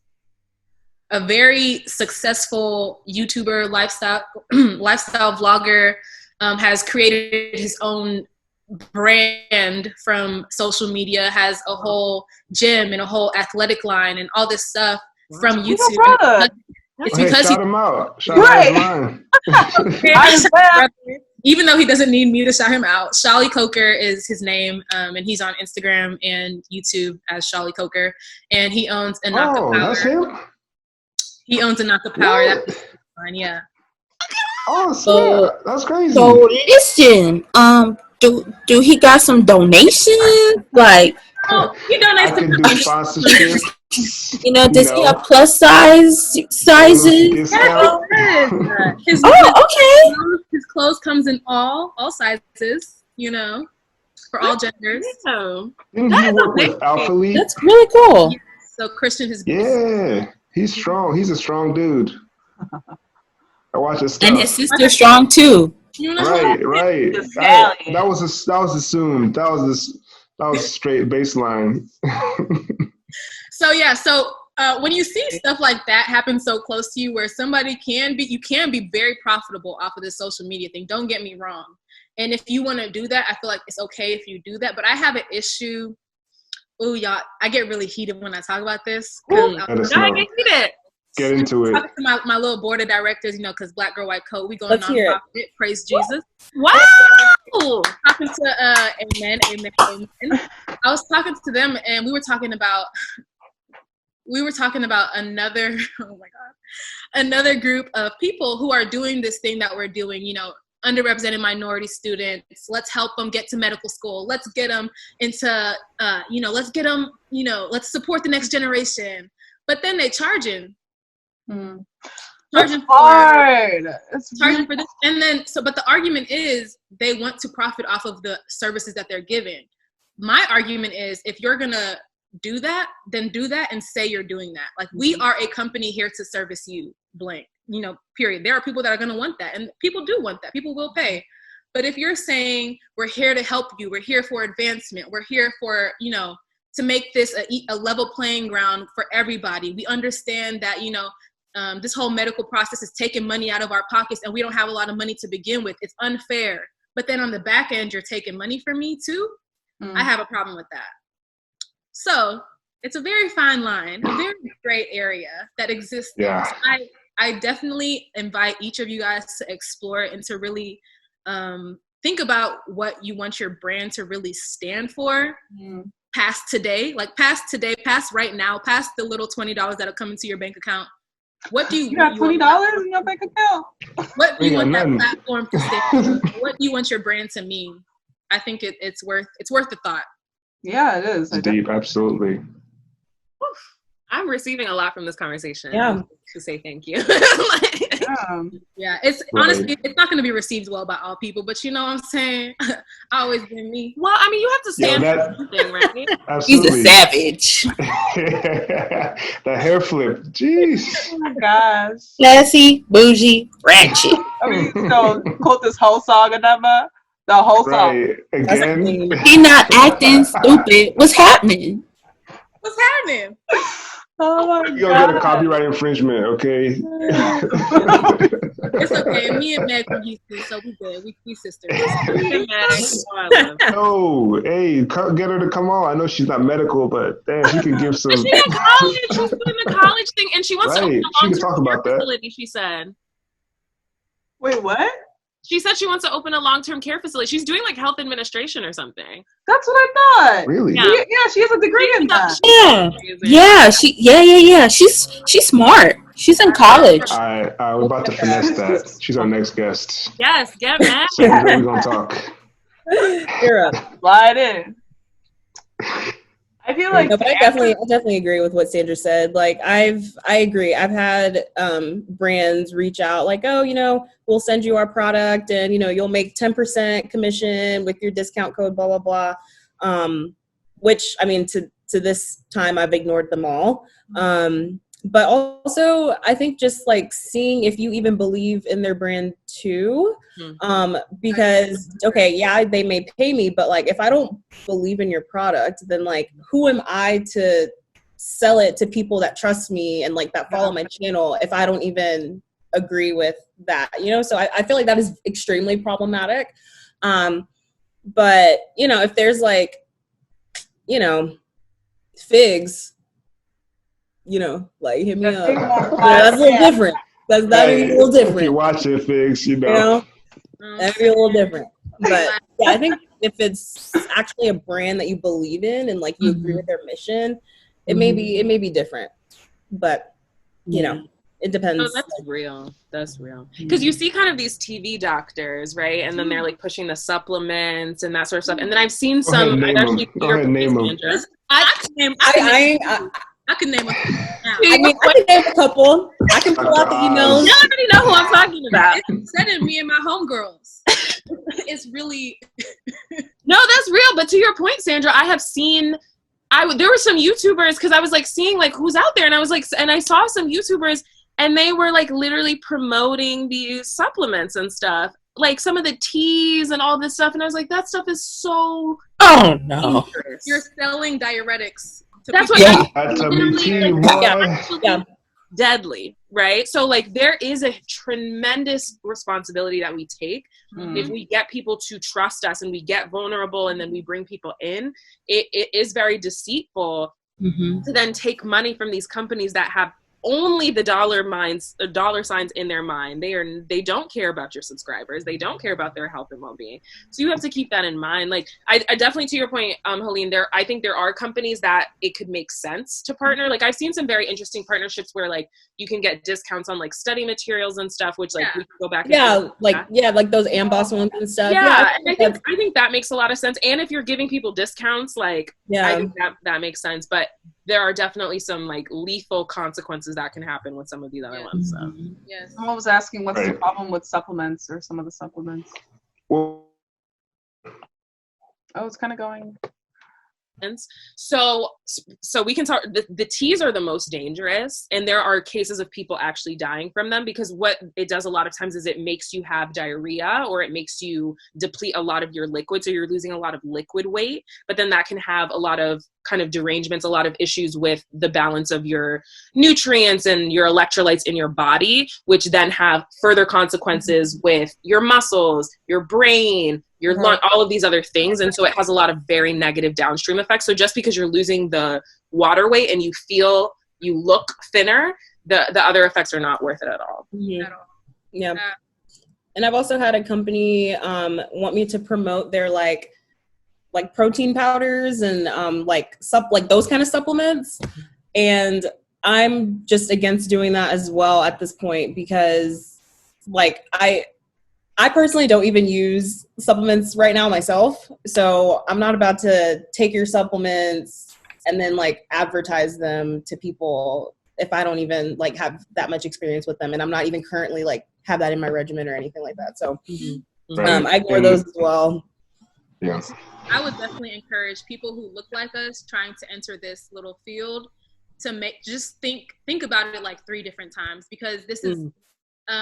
a very successful YouTuber, lifestyle vlogger, has created his own brand from social media, has a whole gym and a whole athletic line and all this stuff from YouTube. It's because shout him out. Shout out his even though he doesn't need me to shout him out, Shally Coker is his name, and he's on Instagram and YouTube as Shally Coker, and he owns Anaka Power. That's him? He owns Anaka Power. That's fine, yeah. Oh, so that's crazy. So listen, do he got some donations? Like, he donates to do sponsorship. Does he have plus sizes? Yeah, okay. His clothes comes in all sizes, for all genders. Didn't he work with Alpha League? That's really cool. Yeah. So Christian has he's strong. He's a strong dude. I watch his stuff. And his sister's strong too. Right. That was assumed. That was straight baseline. So when you see stuff like that happen so close to you, where somebody can be very profitable off of this social media thing. Don't get me wrong. And if you want to do that, I feel like it's okay if you do that. But I have an issue. Ooh, y'all, I get really heated when I talk about this. Get into it. Talking to my little board of directors, because Black Girl White Coat, we going nonprofit. Praise Jesus. Wow. Talking to amen. I was talking to them, and we were talking about another another group of people who are doing this thing that we're doing, underrepresented minority students. Let's help them get to medical school. Let's get them into let's support the next generation. But then they charging Charging for this, and then but the argument is they want to profit off of the services that they're giving. My argument is, if you're gonna do that, then do that and say you're doing that. Like, we are a company here to service you, blank, period. There are people that are gonna want that, and people do want that. People will pay. But if you're saying we're here to help you, we're here for advancement, we're here for to make this a level playing ground for everybody. We understand that this whole medical process is taking money out of our pockets, and we don't have a lot of money to begin with. It's unfair. But then on the back end, you're taking money from me too. I have a problem with that. So it's a very fine line, a very gray area that exists. Yeah. So I definitely invite each of you guys to explore it and to really think about what you want your brand to really stand for. Past today, past right now, past the little $20 that'll come into your bank account. What do you got $20 in your bank account? What do you want that platform to stand for? What do you want your brand to mean? I think it's worth the thought. Yeah, it is. It's deep, absolutely. I'm receiving a lot from this conversation. Yeah. To say thank you. Yeah, it's honestly, it's not going to be received well by all people, but you know what I'm saying? I always been me. Well, I mean, you have to stand for something, right? Absolutely. He's a savage. The hair flip. Jeez. Oh my gosh. Classy, bougie, ratchet. I mean, quote this whole song or number. The whole song. Right. Again. He not acting stupid. What's happening? What's happening? Oh my God. You're going to get a copyright infringement, okay? It's okay. Me and Meg from Houston, so we good. We sisters. No, hey, get her to come on. I know she's not medical, but damn, she can give some. She's in college. She's doing the college thing, and she wants to open a long-term care facility, she said. Wait, what? She said she wants to open a long-term care facility. She's doing like health administration or something. That's what I thought. Really? Yeah, she has a degree in that. Yeah. She's smart. She's in college. We're about to finesse that. She's our next guest. Yes, get mad. So we're gonna talk. You're up. Slide in. I feel like No, but I definitely agree with what Sandra said. Like I agree. I've had brands reach out like, oh, we'll send you our product and you'll make 10% commission with your discount code, blah blah blah. Which I mean, to this time, I've ignored them all. But also, I think just like seeing if you even believe in their brand too. Because okay, yeah, they may pay me, but like if I don't believe in your product, then like who am I to sell it to people that trust me and like that follow my channel if I don't even agree with that, So I feel like that is extremely problematic. But if there's like, figs, like hit me up. That's a little different. That'd be a little different. If you watch it, figs, that'd be a little different. But yeah, I think if it's actually a brand that you believe in and like you agree with their mission, it may be different. But it depends. Oh, that's real. That's real. Because you see kind of these TV doctors, right? And then they're like pushing the supplements and that sort of stuff. And then I've seen some. Go ahead, name them. I can name a couple. I mean, I can name a couple. I can pull out the emails. You already know who I'm talking about. It's said in me and my homegirls. It's really no, that's real. But to your point, Sandra, I have seen. There were some YouTubers because I was like seeing like who's out there, and I was like, and I saw some YouTubers, and they were like literally promoting these supplements and stuff, like some of the teas and all this stuff, and I was like, that stuff is so. Oh no! Dangerous. You're selling diuretics. That's what. Yeah. Deadly, right? So like there is a tremendous responsibility that we take if we get people to trust us and we get vulnerable and then we bring people in. It is very deceitful to then take money from these companies that have only the dollar signs in their mind. They don't care about your subscribers. They don't care about their health and well-being. So you have to keep that in mind. Like I definitely, to your point, Helene, I think there are companies that it could make sense to partner. Like I've seen some very interesting partnerships where like you can get discounts on like study materials and stuff, which like we can go back and like those Amboss ones and stuff. Yeah, and I think that makes a lot of sense. And if you're giving people discounts, like I think that makes sense. But there are definitely some like lethal consequences that can happen with some of these other ones. So. Yes. Someone was asking what's the problem with supplements or some of the supplements. Well, it's kind of going. So we can talk, the teas are the most dangerous, and there are cases of people actually dying from them because what it does a lot of times is it makes you have diarrhea or it makes you deplete a lot of your liquids, so you're losing a lot of liquid weight, but then that can have a lot of kind of derangements, a lot of issues with the balance of your nutrients and your electrolytes in your body, which then have further consequences with your muscles, your brain, your lung, all of these other things. And so it has a lot of very negative downstream effects. So just because you're losing the water weight and you look thinner, the other effects are not worth it at all. At all. Yeah. And I've also had a company want me to promote their like protein powders and like those kind of supplements. And I'm just against doing that as well at this point because like I personally don't even use supplements right now myself. So I'm not about to take your supplements and then like advertise them to people if I don't even like have that much experience with them. And I'm not even currently like have that in my regimen or anything like that. So I ignore those as well. Yes. I would definitely encourage people who look like us trying to enter this little field to just think about it like 3 different times because this is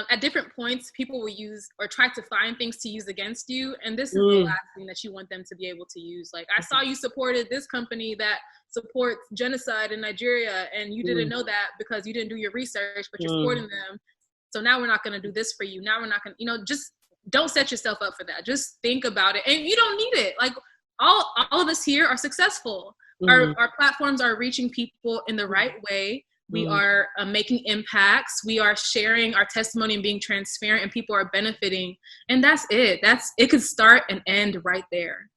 at different points, people will use or try to find things to use against you. And this is the last thing that you want them to be able to use. Like, I saw you supported this company that supports genocide in Nigeria, and you didn't know that because you didn't do your research, but you're supporting them. So now we're not going to do this for you. Now we're not going to, just don't set yourself up for that. Just think about it. And you don't need it. Like, all of us here are successful. Our platforms are reaching people in the right way. We are making impacts. We are sharing our testimony and being transparent, and people are benefiting. And that's it. It could start and end right there.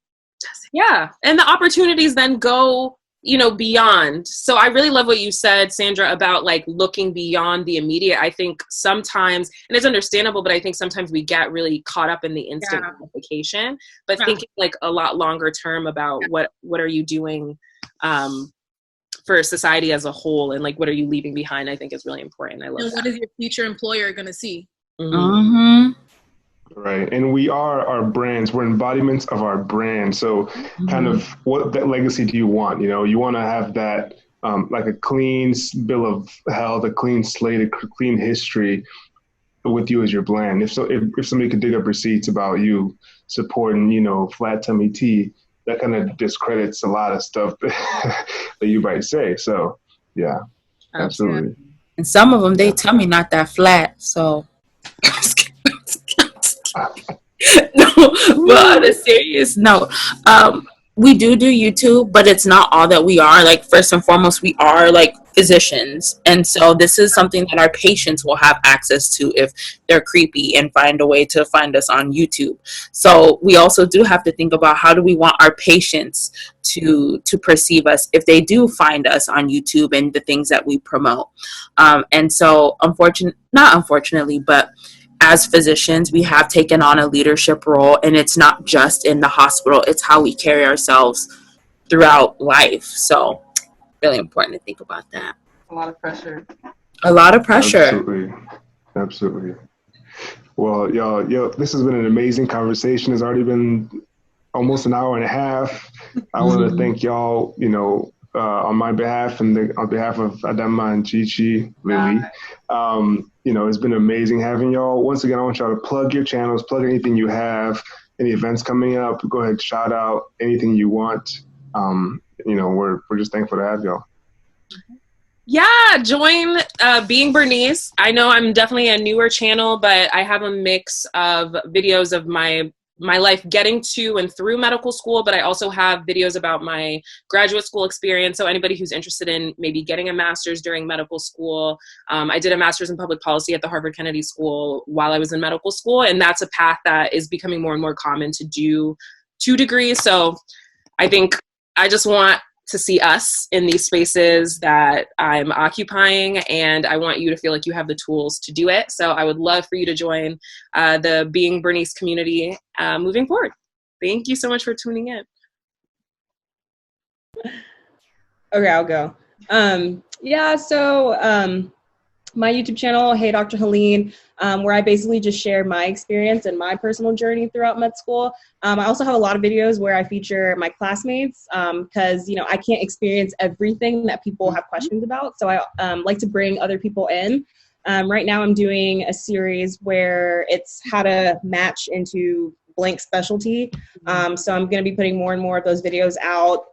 Yeah. And the opportunities then go, beyond. So I really love what you said, Sandra, about like looking beyond the immediate. I think sometimes, and it's understandable, but I think sometimes we get really caught up in the instant gratification, but thinking like a lot longer term about what are you doing for society as a whole, and like what are you leaving behind, I think is really important. I love and that. what is your future employer going to see? Right. And we are our brands. We're embodiments of our brand. So kind of what that legacy do you want? You know, you want to have that like a clean bill of health, a clean slate, a clean history with you as your brand. If somebody could dig up receipts about you supporting, you know, flat tummy tea, that kind of discredits a lot of stuff that you might say. So yeah, absolutely. And some of them, they tell me not that flat. So no, but on a serious note, we do YouTube, but it's not all that we are. Like, first and foremost, we are like physicians, and so this is something that our patients will have access to if they're creepy and find a way to find us on YouTube. So we also do have to think about how do we want our patients to perceive us if they do find us on YouTube and the things that we promote. And so not unfortunately, but as physicians, we have taken on a leadership role, and it's not just in the hospital, it's how we carry ourselves throughout life. So really important to think about that. A lot of pressure. Absolutely. Well, y'all, this has been an amazing conversation. It's already been almost an hour and a half. I want to thank y'all, you know, on my behalf and on behalf of Adama and Chichi, Lily. You know, it's been amazing having y'all. Once again, I want y'all to plug your channels, plug anything you have, any events coming up. Go ahead, shout out anything you want. You know, we're just thankful to have y'all. Yeah, join Being Bernice. I know I'm definitely a newer channel, but I have a mix of videos of my life getting to and through medical school, but I also have videos about my graduate school experience. So anybody who's interested in maybe getting a master's during medical school, I did a master's in public policy at the Harvard Kennedy School while I was in medical school. And that's a path that is becoming more and more common to do 2 degrees. So I think I just want to see us in these spaces that I'm occupying, and I want you to feel like you have the tools to do it. So I would love for you to join the Being Bernice community moving forward. Thank you so much for tuning in. Okay, I'll go. So my YouTube channel, Hey Dr. Helene, where I basically just share my experience and my personal journey throughout med school. I also have a lot of videos where I feature my classmates because, you know, I can't experience everything that people have questions about. So I like to bring other people in. Right now I'm doing a series where it's how to match into blank specialty. So I'm going to be putting more and more of those videos out.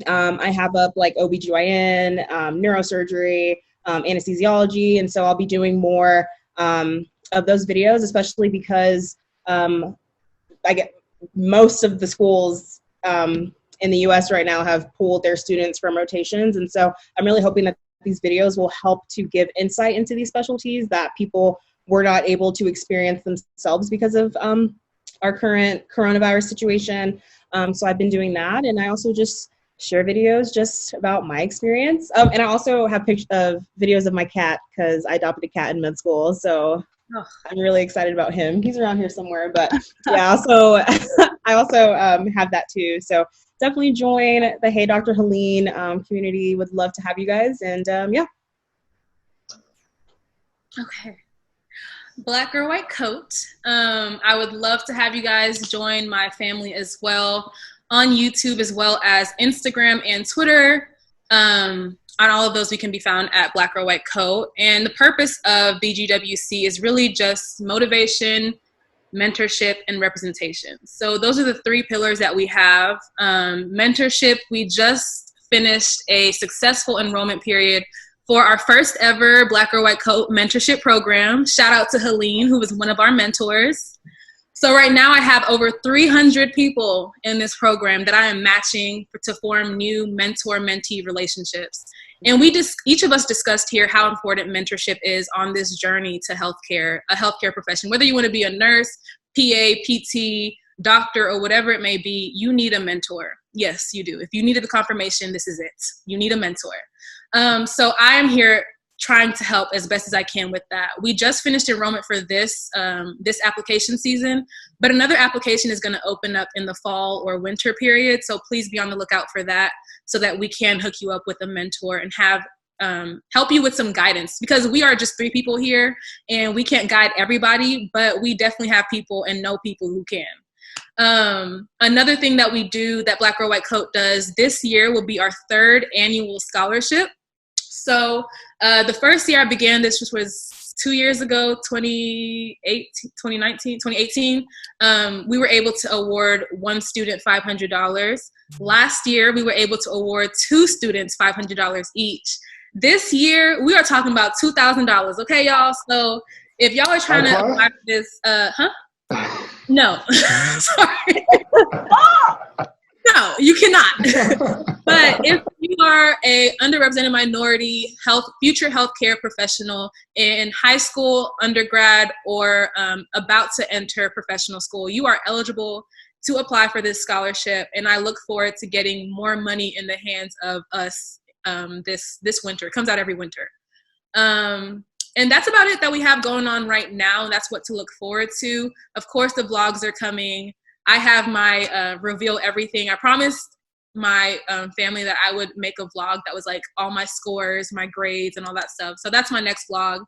I have up like OBGYN, neurosurgery, anesthesiology, and so I'll be doing more of those videos, especially because I get most of the schools in the US right now have pulled their students from rotations, and so I'm really hoping that these videos will help to give insight into these specialties that people were not able to experience themselves because of our current coronavirus situation. So I've been doing that, and I also just share videos just about my experience. And I also have pictures of videos of my cat because I adopted a cat in med school. So I'm really excited about him. He's around here somewhere, but yeah, I also have that too. So definitely join the Hey Dr. Helene community. Would love to have you guys. And yeah. Okay. Black or White Coat. I would love to have you guys join my family as well on YouTube, as well as Instagram and Twitter. On all of those, we can be found at Black or White Coat. And the purpose of BKWC is really just motivation, mentorship, and representation. So those are the 3 pillars that we have. Mentorship, we just finished a successful enrollment period for our first ever Black or White Coat mentorship program. Shout out to Helene, who was one of our mentors. So right now I have over 300 people in this program that I am matching to form new mentor-mentee relationships. And each of us discussed here how important mentorship is on this journey to healthcare, a healthcare profession. Whether you want to be a nurse, PA, PT, doctor, or whatever it may be, you need a mentor. Yes, you do. If you needed the confirmation, this is it. You need a mentor. So I am here trying to help as best as I can with that. We just finished enrollment for this application season, but another application is going to open up in the fall or winter period. So please be on the lookout for that so that we can hook you up with a mentor and have help you with some guidance, because we are just 3 people here and we can't guide everybody, but we definitely have people and know people who can. Another thing that we do, that Black Girl White Coat does this year, will be our 3rd annual scholarship. So the first year I began this was 2 years ago, 2018. We were able to award 1 student $500. Last year, we were able to award 2 students $500 each. This year, we are talking about $2,000. Okay, y'all? So if y'all are trying to apply for this, No. Sorry. No, you cannot. But if you are a underrepresented minority, future healthcare professional in high school, undergrad, or about to enter professional school, you are eligible to apply for this scholarship. And I look forward to getting more money in the hands of us this winter. It comes out every winter. And that's about it that we have going on right now. That's what to look forward to. Of course, the vlogs are coming. I have my reveal everything. I promised my family that I would make a vlog that was like all my scores, my grades, and all that stuff. So that's my next vlog.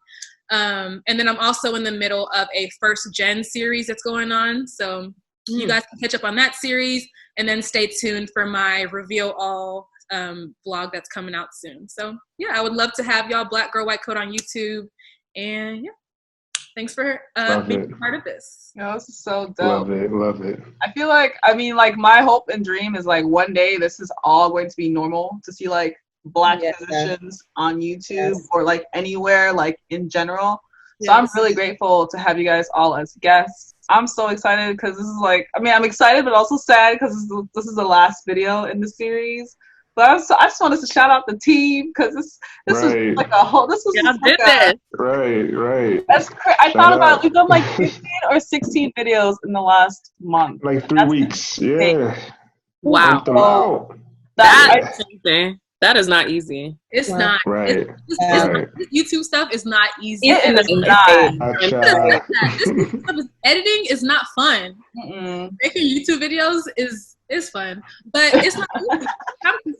And then I'm also in the middle of a first gen series that's going on. So you guys can catch up on that series, and then stay tuned for my reveal all vlog that's coming out soon. So yeah, I would love to have y'all Black Girl White Coat on YouTube. And yeah, thanks for being part of this. Yo, this is so dope. Love it. I feel like, my hope and dream is like one day this is all going to be normal, to see like Black physicians on YouTube or like anywhere, like in general. So I'm really grateful to have you guys all as guests. I'm so excited because this is like, I'm excited but also sad because this is the last video in the series. But I just wanted to shout out the team, because this was like a whole. This was like a, right. That's crazy. I thought about it. We've done like 15 or 16 videos in the last month. Like 3 weeks. Yeah. Wow. That's something. That is not easy. It's not. Right. This YouTube stuff is not easy. It is not. Editing is not fun. Making YouTube videos is fun, but it's not easy.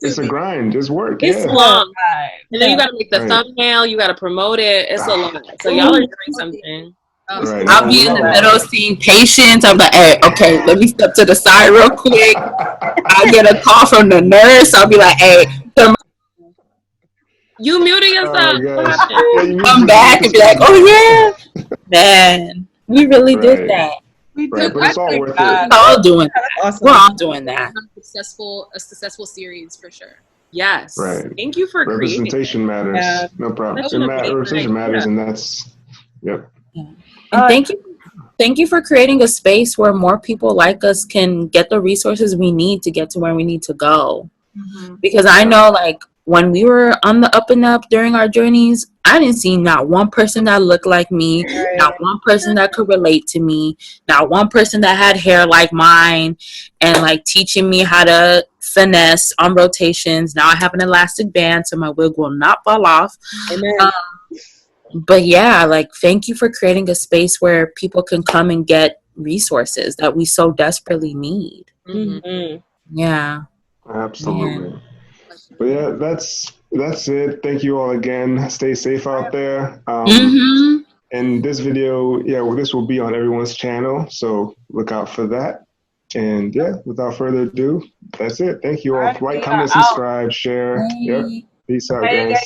It's a grind. It's work. It's long. And then you got to make the thumbnail. You got to promote it. It's a lot. So y'all are doing something. I'll be in the middle seeing patients. I'm like, hey, okay, let me step to the side real quick. I'll get a call from the nurse. I'll be like, hey, you muted yourself. Come back and be like, oh yeah, man, we really did that. We did. But it's all worth it. We're all doing that. Awesome. We're all doing that. A successful series for sure. Yes. Right. Thank you for representation matters. Yeah. No problem. Representation matters, and that's yep. Yeah. And thank you for creating a space where more people like us can get the resources we need to get to where we need to go. Because I know, like, when we were on the up and up during our journeys, I didn't see not one person that looked like me, not one person that could relate to me, not one person that had hair like mine, and like teaching me how to finesse on rotations. Now I have an elastic band so my wig will not fall off. But yeah, like, thank you for creating a space where people can come and get resources that we so desperately need. Yeah. Absolutely. Man. But yeah, that's it. Thank you all again. Stay safe out there. And this video, this will be on everyone's channel, so look out for that. And yeah, without further ado, that's it. Thank you all. Like, comment, subscribe, share. Yep. Peace out, guys.